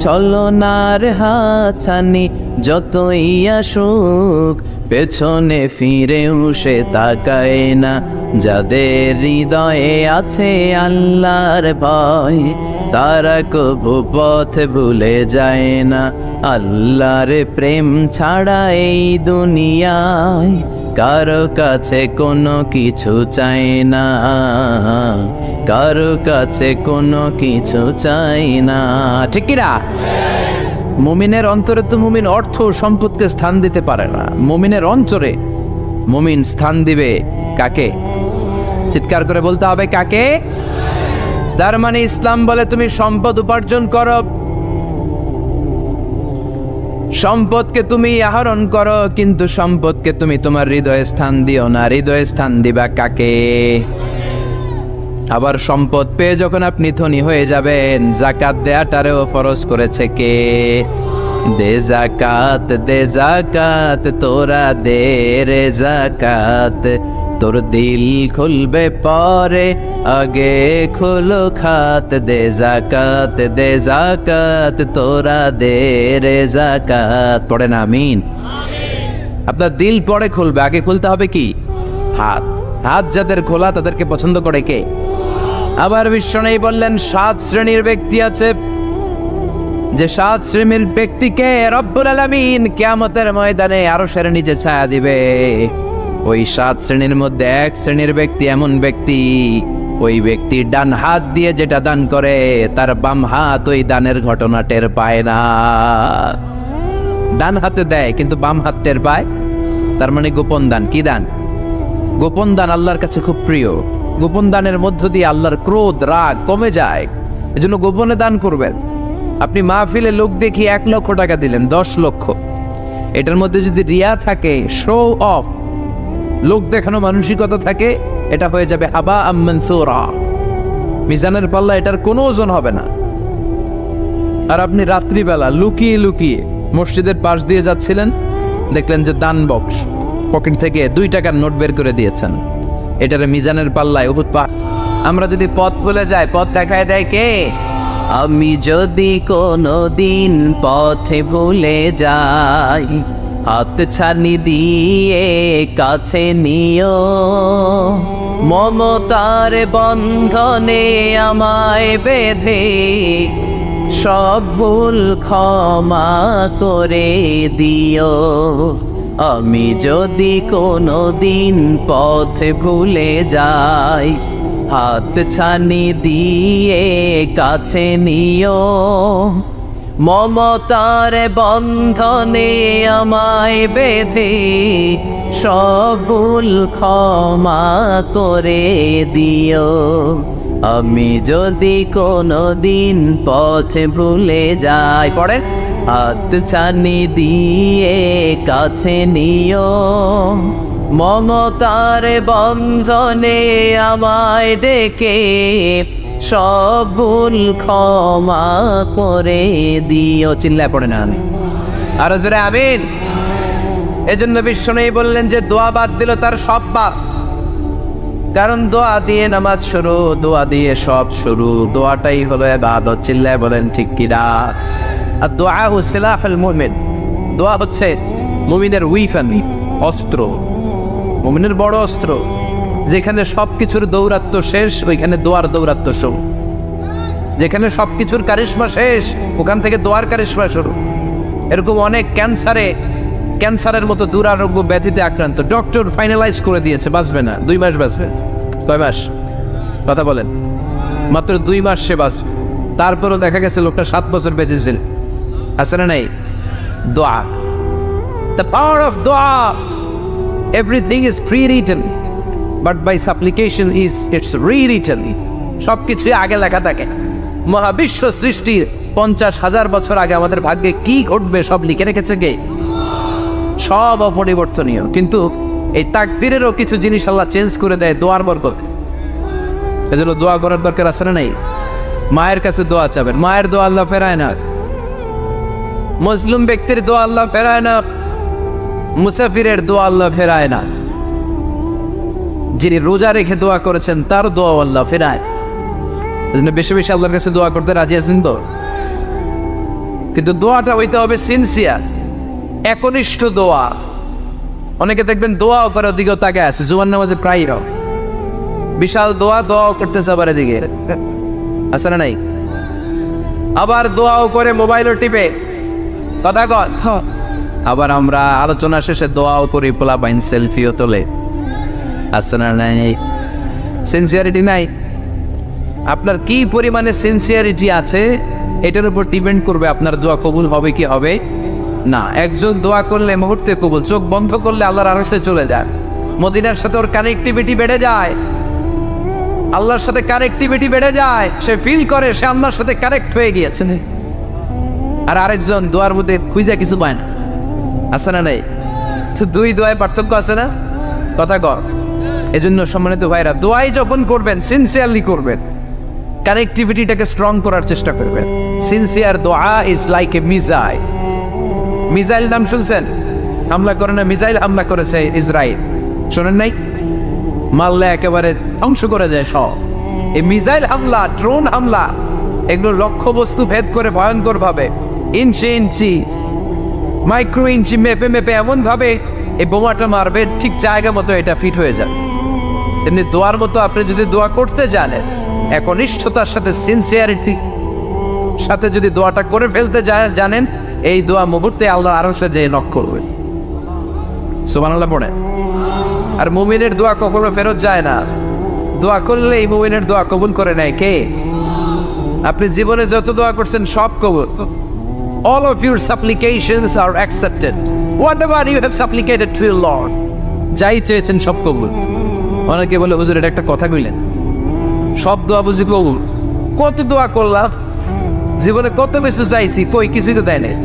ছলনার হাতছানি যতই আসুক, পেছনে ফিরেও সে তাকায় না। যাদের হৃদয়ে আছে আল্লাহর ভয়, তারা কবু পথ ভুলে যায় না। আল্লাহর প্রেম ছাড়া এই দুনিয়ায় কারো কাছে কোনো কিছু চাই না, কারো কাছে কোনো কিছু চাই না। ঠিক কিনা? মুমিনের অন্তরে তো মুমিন অর্থ সম্পদকে স্থান দিতে পারে না। মুমিনের অন্তরে মুমিন স্থান দিবে কাকে? চিৎকার করে বলতে হবে কাকে? তার মানে ইসলাম বলে তুমি সম্পদ উপার্জন করো, সম্পদকে তুমি আহরণ করো, কিন্তু সম্পদকে তুমি তোমার হৃদয়ে স্থান দিও না। হৃদয়ে স্থান দিবা কাকে? আবার সম্পদ পেয়ে যখন আপনি ধনী হয়ে যাবেন, জাকাত দেয়াটারেও ফরজ করেছে কে? দে জাকাত, দে জাকাত, তোরা দে রে জাকাত। তোর দিল খুলবে পরে, আগে খুলো খাত। দে জাকাত, দে জাকাত, তোরা দে রে জাকাত। পড়ে না আমিন? আপনার দিল পরে খুলবে, আগে খুলতে হবে কি? হাত। হাত যাদের খোলা তাদেরকে পছন্দ করে কে? আবার বিশ্বনবী বললেন 7 শ্রেণীর ব্যক্তি আছে, যে 7 শ্রেণীর ব্যক্তিকে রব্বুল আলামিন কিয়ামতের ময়দানে আরশের নিচে ছায়া দিবে। ওই 7 শ্রেণীর মধ্যে 1 শ্রেণীর ব্যক্তি এমন ব্যক্তি, ওই ব্যক্তি ডান হাত দিয়ে যেটা দান করে তার বাম হাত ওই দানের ঘটনা টের পায় না। ডান হাতে দেয় কিন্তু বাম হাত টের পায়, তার মানে গোপন দান। কি দান? গোপন দান আল্লাহর কাছে খুব প্রিয়। গোপন দানের মধ্য দিয়ে আল্লাহর ক্রোধ রাগ কমে যায়। এজন্য গোপনে দান করবেন। আপনি মাহফিলে লোক দেখিয়ে 1 লক্ষ টাকা দিলেন, 10 লক্ষ, এটার মধ্যে যদি রিয়া থাকে, শো অফ, লোক দেখানো মানসিকতা থাকে, এটা হয়ে যাবে হাবা মানসুরা, মিজানের পাল্লা এটার কোনো ওজন হবে না। আর আপনি রাত্রিবেলা লুকিয়ে লুকিয়ে মসজিদের পাশ দিয়ে যাচ্ছিলেন, দেখলেন যে দান বক্স, পকেট থেকে 2 টাকার নোট বের করে দিয়েছেন, এটারে মিজানের পাল্লায় উহুদ পাহাড়। আমরা যদি পথ ভুলে যাই, পথ দেখায় দেয় কে? আমি যদি কোনো দিন পথে ভুলে যাই, হাত ছানি দিয়ে কাছে নিও, মমতার বন্ধনে আমায় বেঁধে সব ভুল ক্ষমা করে দিও। আমি যদি কোনো দিন পথে ভুলে যাই, হাত ছানি দিয়ে কাছে নিও, মমতার বন্ধনে আমায় বেঁধে সব ভুল ক্ষমা করে দিও। আমি যদি কোনো দিন পথে ভুলে যাই, পড়ে, হাত ছানি দিয়ে কাছে নিও, মমতার বন্ধনে আমায় ডেকে সব ভুল ক্ষমা করে দিও। চিল্লায় পড়ে না আরো জোরে আমিন। এজন্য বিশ্বনবী বললেন যে দোয়া বাদ দিল তার সব বাদ। কারণ দোয়া দিয়ে নামাজ শুরু, দোয়া দিয়ে সব শুরু, দোয়াটাই হলো ইবাদত। চিল্লায় বলেন ঠিক কিনা? আর দোয়া সিলাহুল মুমিন, দোয়া হচ্ছে মুমিনের উইফান, অস্ত্র, মুমিনের বড় অস্ত্র। যেখানে সবকিছুর দৌরাত্ম্য শেষ, ওইখানে দোয়ার দৌরাত্ম্য শুরু। যেখানে সবকিছুর কারিশমা শেষ, ওখান থেকে দোয়ার কারিশমা শুরু। এরকম অনেক ক্যান্সারের মতো দুরারোগ্য ব্যাধিতে আক্রান্ত, ডক্টর ফাইনালাইজ করে দিয়েছে বাঁচবে না, 2 মাস বাঁচবে। কয় মাস? কথা বলেন। মাত্র 2 মাস সে বাঁচবে। তারপরও দেখা গেছে লোকটা 7 বছর বেঁচেছিল। আছে না নাই? দোয়া, দ্য পাওয়ার অফ দোয়া। Everything is prewritten, but by supplication it's rewritten. সবকিছু আগে লেখা থাকে। মহাবিশ্ব সৃষ্টির 50,000 বছর আগে আমাদের ভাগ্যে কি ঘটবে সব লিখে রেখেছে কে? সব অপরিবর্তনীয়। কিন্তু এই তাকদিরেরও কিছু জিনিস আল্লাহ চেঞ্জ করে দেয় দোয়ার বরকত। এজন্য দোয়া করার দরকার আছে না নাই? মায়ের কাছে দোয়া চাবেন, মায়ের দোয়া আল্লাহ ফেরায় না। মুসলিম ব্যক্তির দোয়া আল্লাহ ফেরায় না, মুসাফিরের দোয়া আল্লাহ ফেরায় না। যিনি রোজা রেখে দোয়া করেছেন তার দোয়া আল্লাহ ফেরায়। এজন্য বেশি বেশি আল্লাহর কাছে দোয়া করতে রাজি আছেন তো? কিন্তু দোয়াটা হইতে হবে সিনসিয়ার, একনিষ্ঠ দোয়া। অনেকে দেখবেন দোয়াও করে ওদিকেও তাকে আছে, জুমার নামাজে প্রায় বিশাল দোয়াও করতেছে, আবার এদিকে আছে না নাই? আবার দোয়াও করে মোবাইলও টিপে, কথা কন। আবার আমরা আলোচনা শেষে দোয়াও করি, পোলা বাইন সেলফিও তোলে, আছে না নাই? সিনসিয়ারিটি নাই। আপনার কি পরিমাণে সিনসিয়ারিটি আছে এটার উপর ডিপেন্ড করবে আপনার দোয়া কবুল হবে কি হবে না। একজন দোয়া করলে মুহূর্তে কবুল, চোখ বন্ধ করলে আল্লাহর আরশে চলে যায়। মদিনার সাথে ওর কানেক্টিভিটি বেড়ে যায়, আল্লাহর সাথে কানেক্টিভিটি বেড়ে যায়, সে ফিল করে সে আল্লাহর সাথে কানেক্ট হয়ে গিয়েছে। আর আরেকজন দোয়ার মধ্যে খুঁজে কিছু পায় না, আছে না নাই? তো 2 দোয়ায় পার্থক্য আছে না? কথা কর। এজন্য সম্মানিত ভাইরা, দোয়াই যখন করবেন সিনসিয়ারলি করবেন, কানেক্টিভিটিটাকে স্ট্রং করার চেষ্টা করবেন। সিনসিয়ার দোয়া is like a missile. Missile নাম শুনছেন? হামলা করে না, মিসাইল হামলা করেছে ইসরায়েল, শোনেন নাই? মারলে একেবারে ধ্বংস করে যায় সব। এই মিসাইল হামলা, ড্রোন হামলা, এগুলো লক্ষ্য বস্তু ভেদ করে ভয়ঙ্কর ভাবে, ইঞ্চি মাইক্রো ইঞ্চি মেপে মেপে এমন ভাবে এই বোমাটা মারবে, ঠিক জায়গা মতো এটা ফিট হয়ে যাবে। তেমনি দোয়ার মতো আপনি যদি দোয়া করতে জানেন, একনিষ্ঠতার সাথে সিনসিয়ারিটি সাথে যদি দোয়াটা করে ফেলতে জানেন, এই দোয়া মুহূর্তে আল্লাহ আরশে যেয়ে নক করবে। সুবহানাল্লাহ পড়ে। আর মুমিনের দোয়া কখনো ফেরত যায় না। দোয়া করলে এই মুমিনের দোয়া কবুল করে নেয় কে? আপনি জীবনে যত দোয়া করছেন সব কবুল। All of your supplications are accepted. Whatever you have supplicated to your Lord, যাই চেয়েছেন সব কবুল। অনেকে বলে হুজুর এটা একটা কথা কইলেন, সব দোয়া বুঝি কবুল? কত দোয়া করলাম, জীবনে কত কিছু চাইছি, কই কিছুই তো দেয় নাই।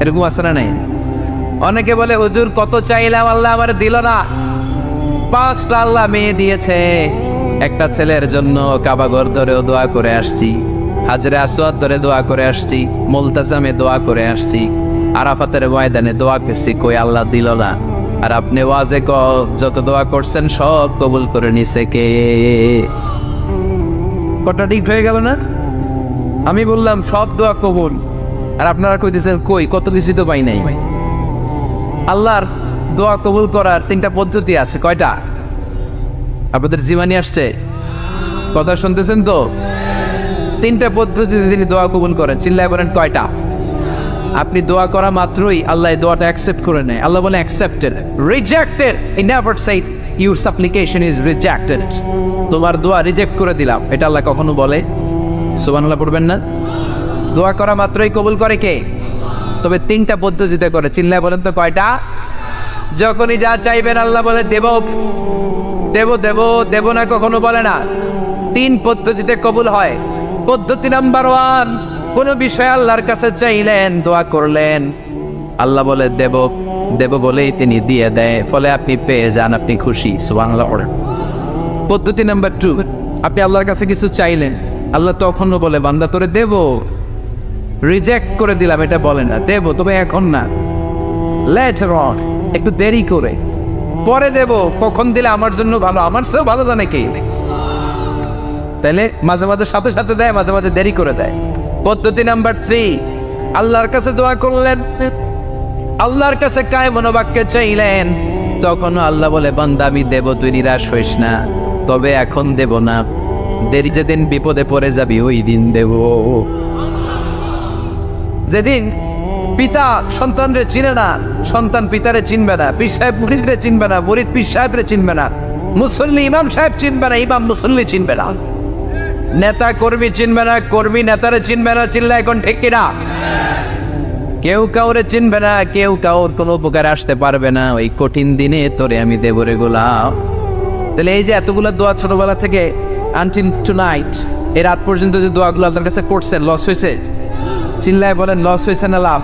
এরকম আছে না নাই? অনেকে বলে হুজুর কত চাইলাম আল্লাহ আমার দিল না। 5টা আল্লাহ মেয়ে দিয়েছে, একটা ছেলের জন্য কাবাঘর ধরেও দোয়া করে আসছি, হাজরে আসওয়াদ ধরে দোয়া করে আসছি, মুলতাজামে দোয়া করে আসছি, আরাফাতের ময়দানে দোয়া করছি, কই আল্লাহ দিল না। আর আপনি ওয়াজে যত দোয়া করছেন সব কবুল করে নিছে কে? কটা ঠিক হয়ে গেল না? আমি বললাম সব দোয়া কবুল, আর আপনারা কইতেছেন কই কত কিছু তো পাই নাই। আল্লাহর দোয়া কবুল করার 3টা পদ্ধতি আছে। কয়টা? আপনাদের জীবনী আসছে, কথা শুনতেছেন তো? 3টা পদ্ধতিতে তিনি দোয়া কবুল করেন। চিল্লায় বলেন কয়টা? আপনি দোয়া করা মাত্রই আল্লাহ এই দোয়াটা অ্যাকসেপ্ট করে নেয়। আল্লাহ বলে accepted, rejected he never shed your সাপ্লিকেশন is rejected. তোমার দোয়া রিজেক্ট করে দিলাম, এটা আল্লাহ কখনো বলে? সুবহানাল্লাহ পড়বেন না? দোয়া করা মাত্রই কবুল করে কে? তবে 3টা পদ্ধতিতে করে। চিল্লায় বলেন তো কয়টা? যখনই যা চাইবেন আল্লাহ বলে দেব দেব দেব দেব না, কখনো বলে না। 3 পদ্ধতিতে কবুল হয়। পদ্ধতি নাম্বার 1, কোন বিষয় আল্লাহর কাছে চাইলেন, দোয়া করলেন, আল্লাহ বলে দেব দেব বলেই তিনি দিয়ে দেয়, ফলে আপনি পেয়ে যান, আপনি খুশি। সুবহানাল্লাহ। পদ্ধতি নাম্বার 2, আপনি আল্লাহর কাছে কিছু চাইলেন, আল্লাহ তখনও বলে বান্দা তোরে দেব, রিজেক্ট করে দিলাম এটা বলে না, দেব তবে এখন না, লেটার অন, একটু দেরি করে, পরে দেব, কখন দিলে আমার জন্য ভালো, আমার চেয়েও ভালো জানে কে। তাহলে মাঝে মাঝে সাথে সাথে দেয়, মাঝে মাঝে দেরি করে দেয়। পদ্ধতি নাম্বার 3, আল্লাহর কাছে দোয়া করলেন, আল্লাহর কাছে কায় মনোবাক্যে চাইলেন, তখনও আল্লাহ বলে বান্দা আমি দেব, তুই নিরাশ হইস না, তবে এখন দেব না, দেরি যেদিন বিপদে পড়ে যাবি ওই দিন দেব। যেদিন পিতা সন্তানরে চিনে না, সন্তান পিতারে চিনবে না, পীর সাহেব মুরিদরে চিনবে না, মুরিদ পীর সাহেবরে চিনবে না, মুসল্লি ইমাম সাহেব চিনবে না, ইমাম মুসল্লি চিনবে না, নেতা কর্মী চিনবে না, কর্মী নেতারে চিনবে না। চিল্লা এখন ঠিক কিনা? কেউ কাউরে চিনবে না, কেউ কাউর কোনো উপকার আসতে পারবে না। ওই কঠিন দিনে তোরে আমি দেব রে গোলাম। তাহলে এই যে এতগুলো দোয়া ছোটবেলা থেকে আনটিল টুনাইট, এই রাত পর্যন্ত যে দোয়াগুলো আপনার কাছে করছেন, লস হয়েছে? চিল্লায় বলেন লস হয়েছে না লাভ?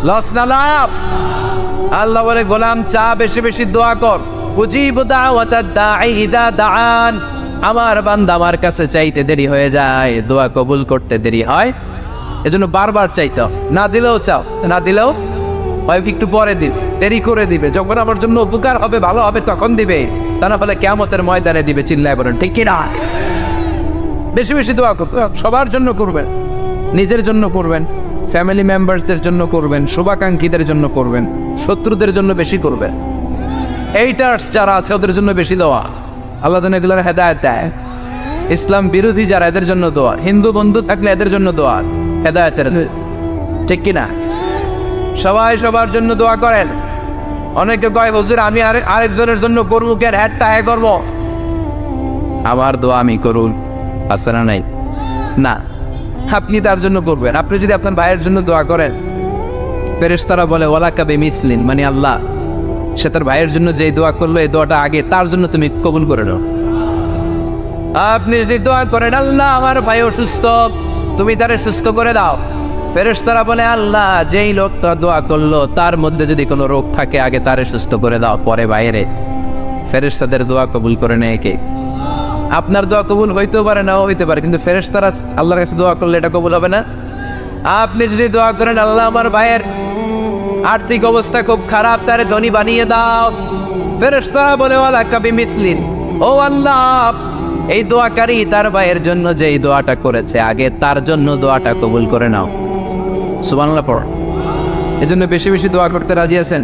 লস না লাভ? আল্লাহ বলে গোলাম চা বেশি বেশি দোয়া কর, উজিবু দাওয়াতাদ দাঈ ইযা দাআন। আমার বান্দা আমার কাছে চাইতে দেরি হয়ে যায়, দোয়া কবুল করতে দেরি হয়, এজন্য বারবার চাইতে হয়। না দিলেও চাও, না দিলেও হয় একটু পরে দিন, দেরি করে দিবে, যখন আমার জন্য উপকার হবে, ভালো হবে, তখন দিবে, তা না হলে কিয়ামতের ময়দানে দিবে। চিল্লায় বলেন ঠিক কি না? বেশি বেশি দোয়া করবেন, সবার জন্য করবেন, নিজের জন্য করবেন, ফ্যামিলি মেম্বারসদের জন্য করবেন, শুভাকাঙ্ক্ষীদের জন্য করবেন, শত্রুদের জন্য বেশি করবেন, এইটার্স যারা আছে ওদের জন্য বেশি দোয়া। আল্লাহ যেন এগুলোর হেদায়েত দেয়। ইসলাম বিরোধী যারা, এদের জন্য দোয়া। হিন্দু বন্ধু থাকলে এদের জন্য দোয়া, হেদায়েতের, ঠিক কিনা? সবাই সবার জন্য দোয়া করেন। অনেকে কয় হুজুর আমি আরেকজনের জন্য করবো, কে হ্যাটটা হ্যাঁ করবো, আমার দোয়া আমি করুন, আছে না নাই? না, আপনি তার জন্য করবেন। আপনি যদি আপনার ভাইয়ের জন্য দোয়া করেন, ফেরেশতারা বলে ওয়ালাকা বিমিসলিন, মানে আল্লাহ সে তার ভাইয়ের জন্য যে দোয়া করলো, এই দোয়াটা আগে তার জন্য তুমি কবুল করে নাও। আপনি যদি দোয়া করেন আল্লাহ আমার ভাই অসুস্থ, তুমি তারে সুস্থ করে দাও, ফেরেশতারা বলে আল্লাহ যেই লোকটা দোয়া করলো তার মধ্যে যদি কোনো রোগ থাকে আগে তারে সুস্থ করে দাও, পরে বাইরে। ফেরেশতাদের দোয়া কবুল করে নেয় কে? আপনার দোয়া কবুল হইতেও পারে, নাও হইতে পারে, কিন্তু ফেরেশতারা আল্লাহর কাছে দোয়া করলে এটা কবুল হবে না। আপনি যদি দোয়া করেন আল্লাহ আমার ভাইয়ের আর্থিক অবস্থা খুব খারাপ, তারে ধনী বানিয়ে দাও, ফেরেশতারা বলে ওয়ালাকা বিমিসলিন, ও আল্লাহ এই দোয়াকারী তার ভাইয়ের জন্য যে এই দোয়াটা করেছে আগে তার জন্য দোয়াটা কবুল করে নাও। সুবহানাল্লাহ পড়। এজন্য বেশি বেশি দোয়া করতে রাজি আছেন?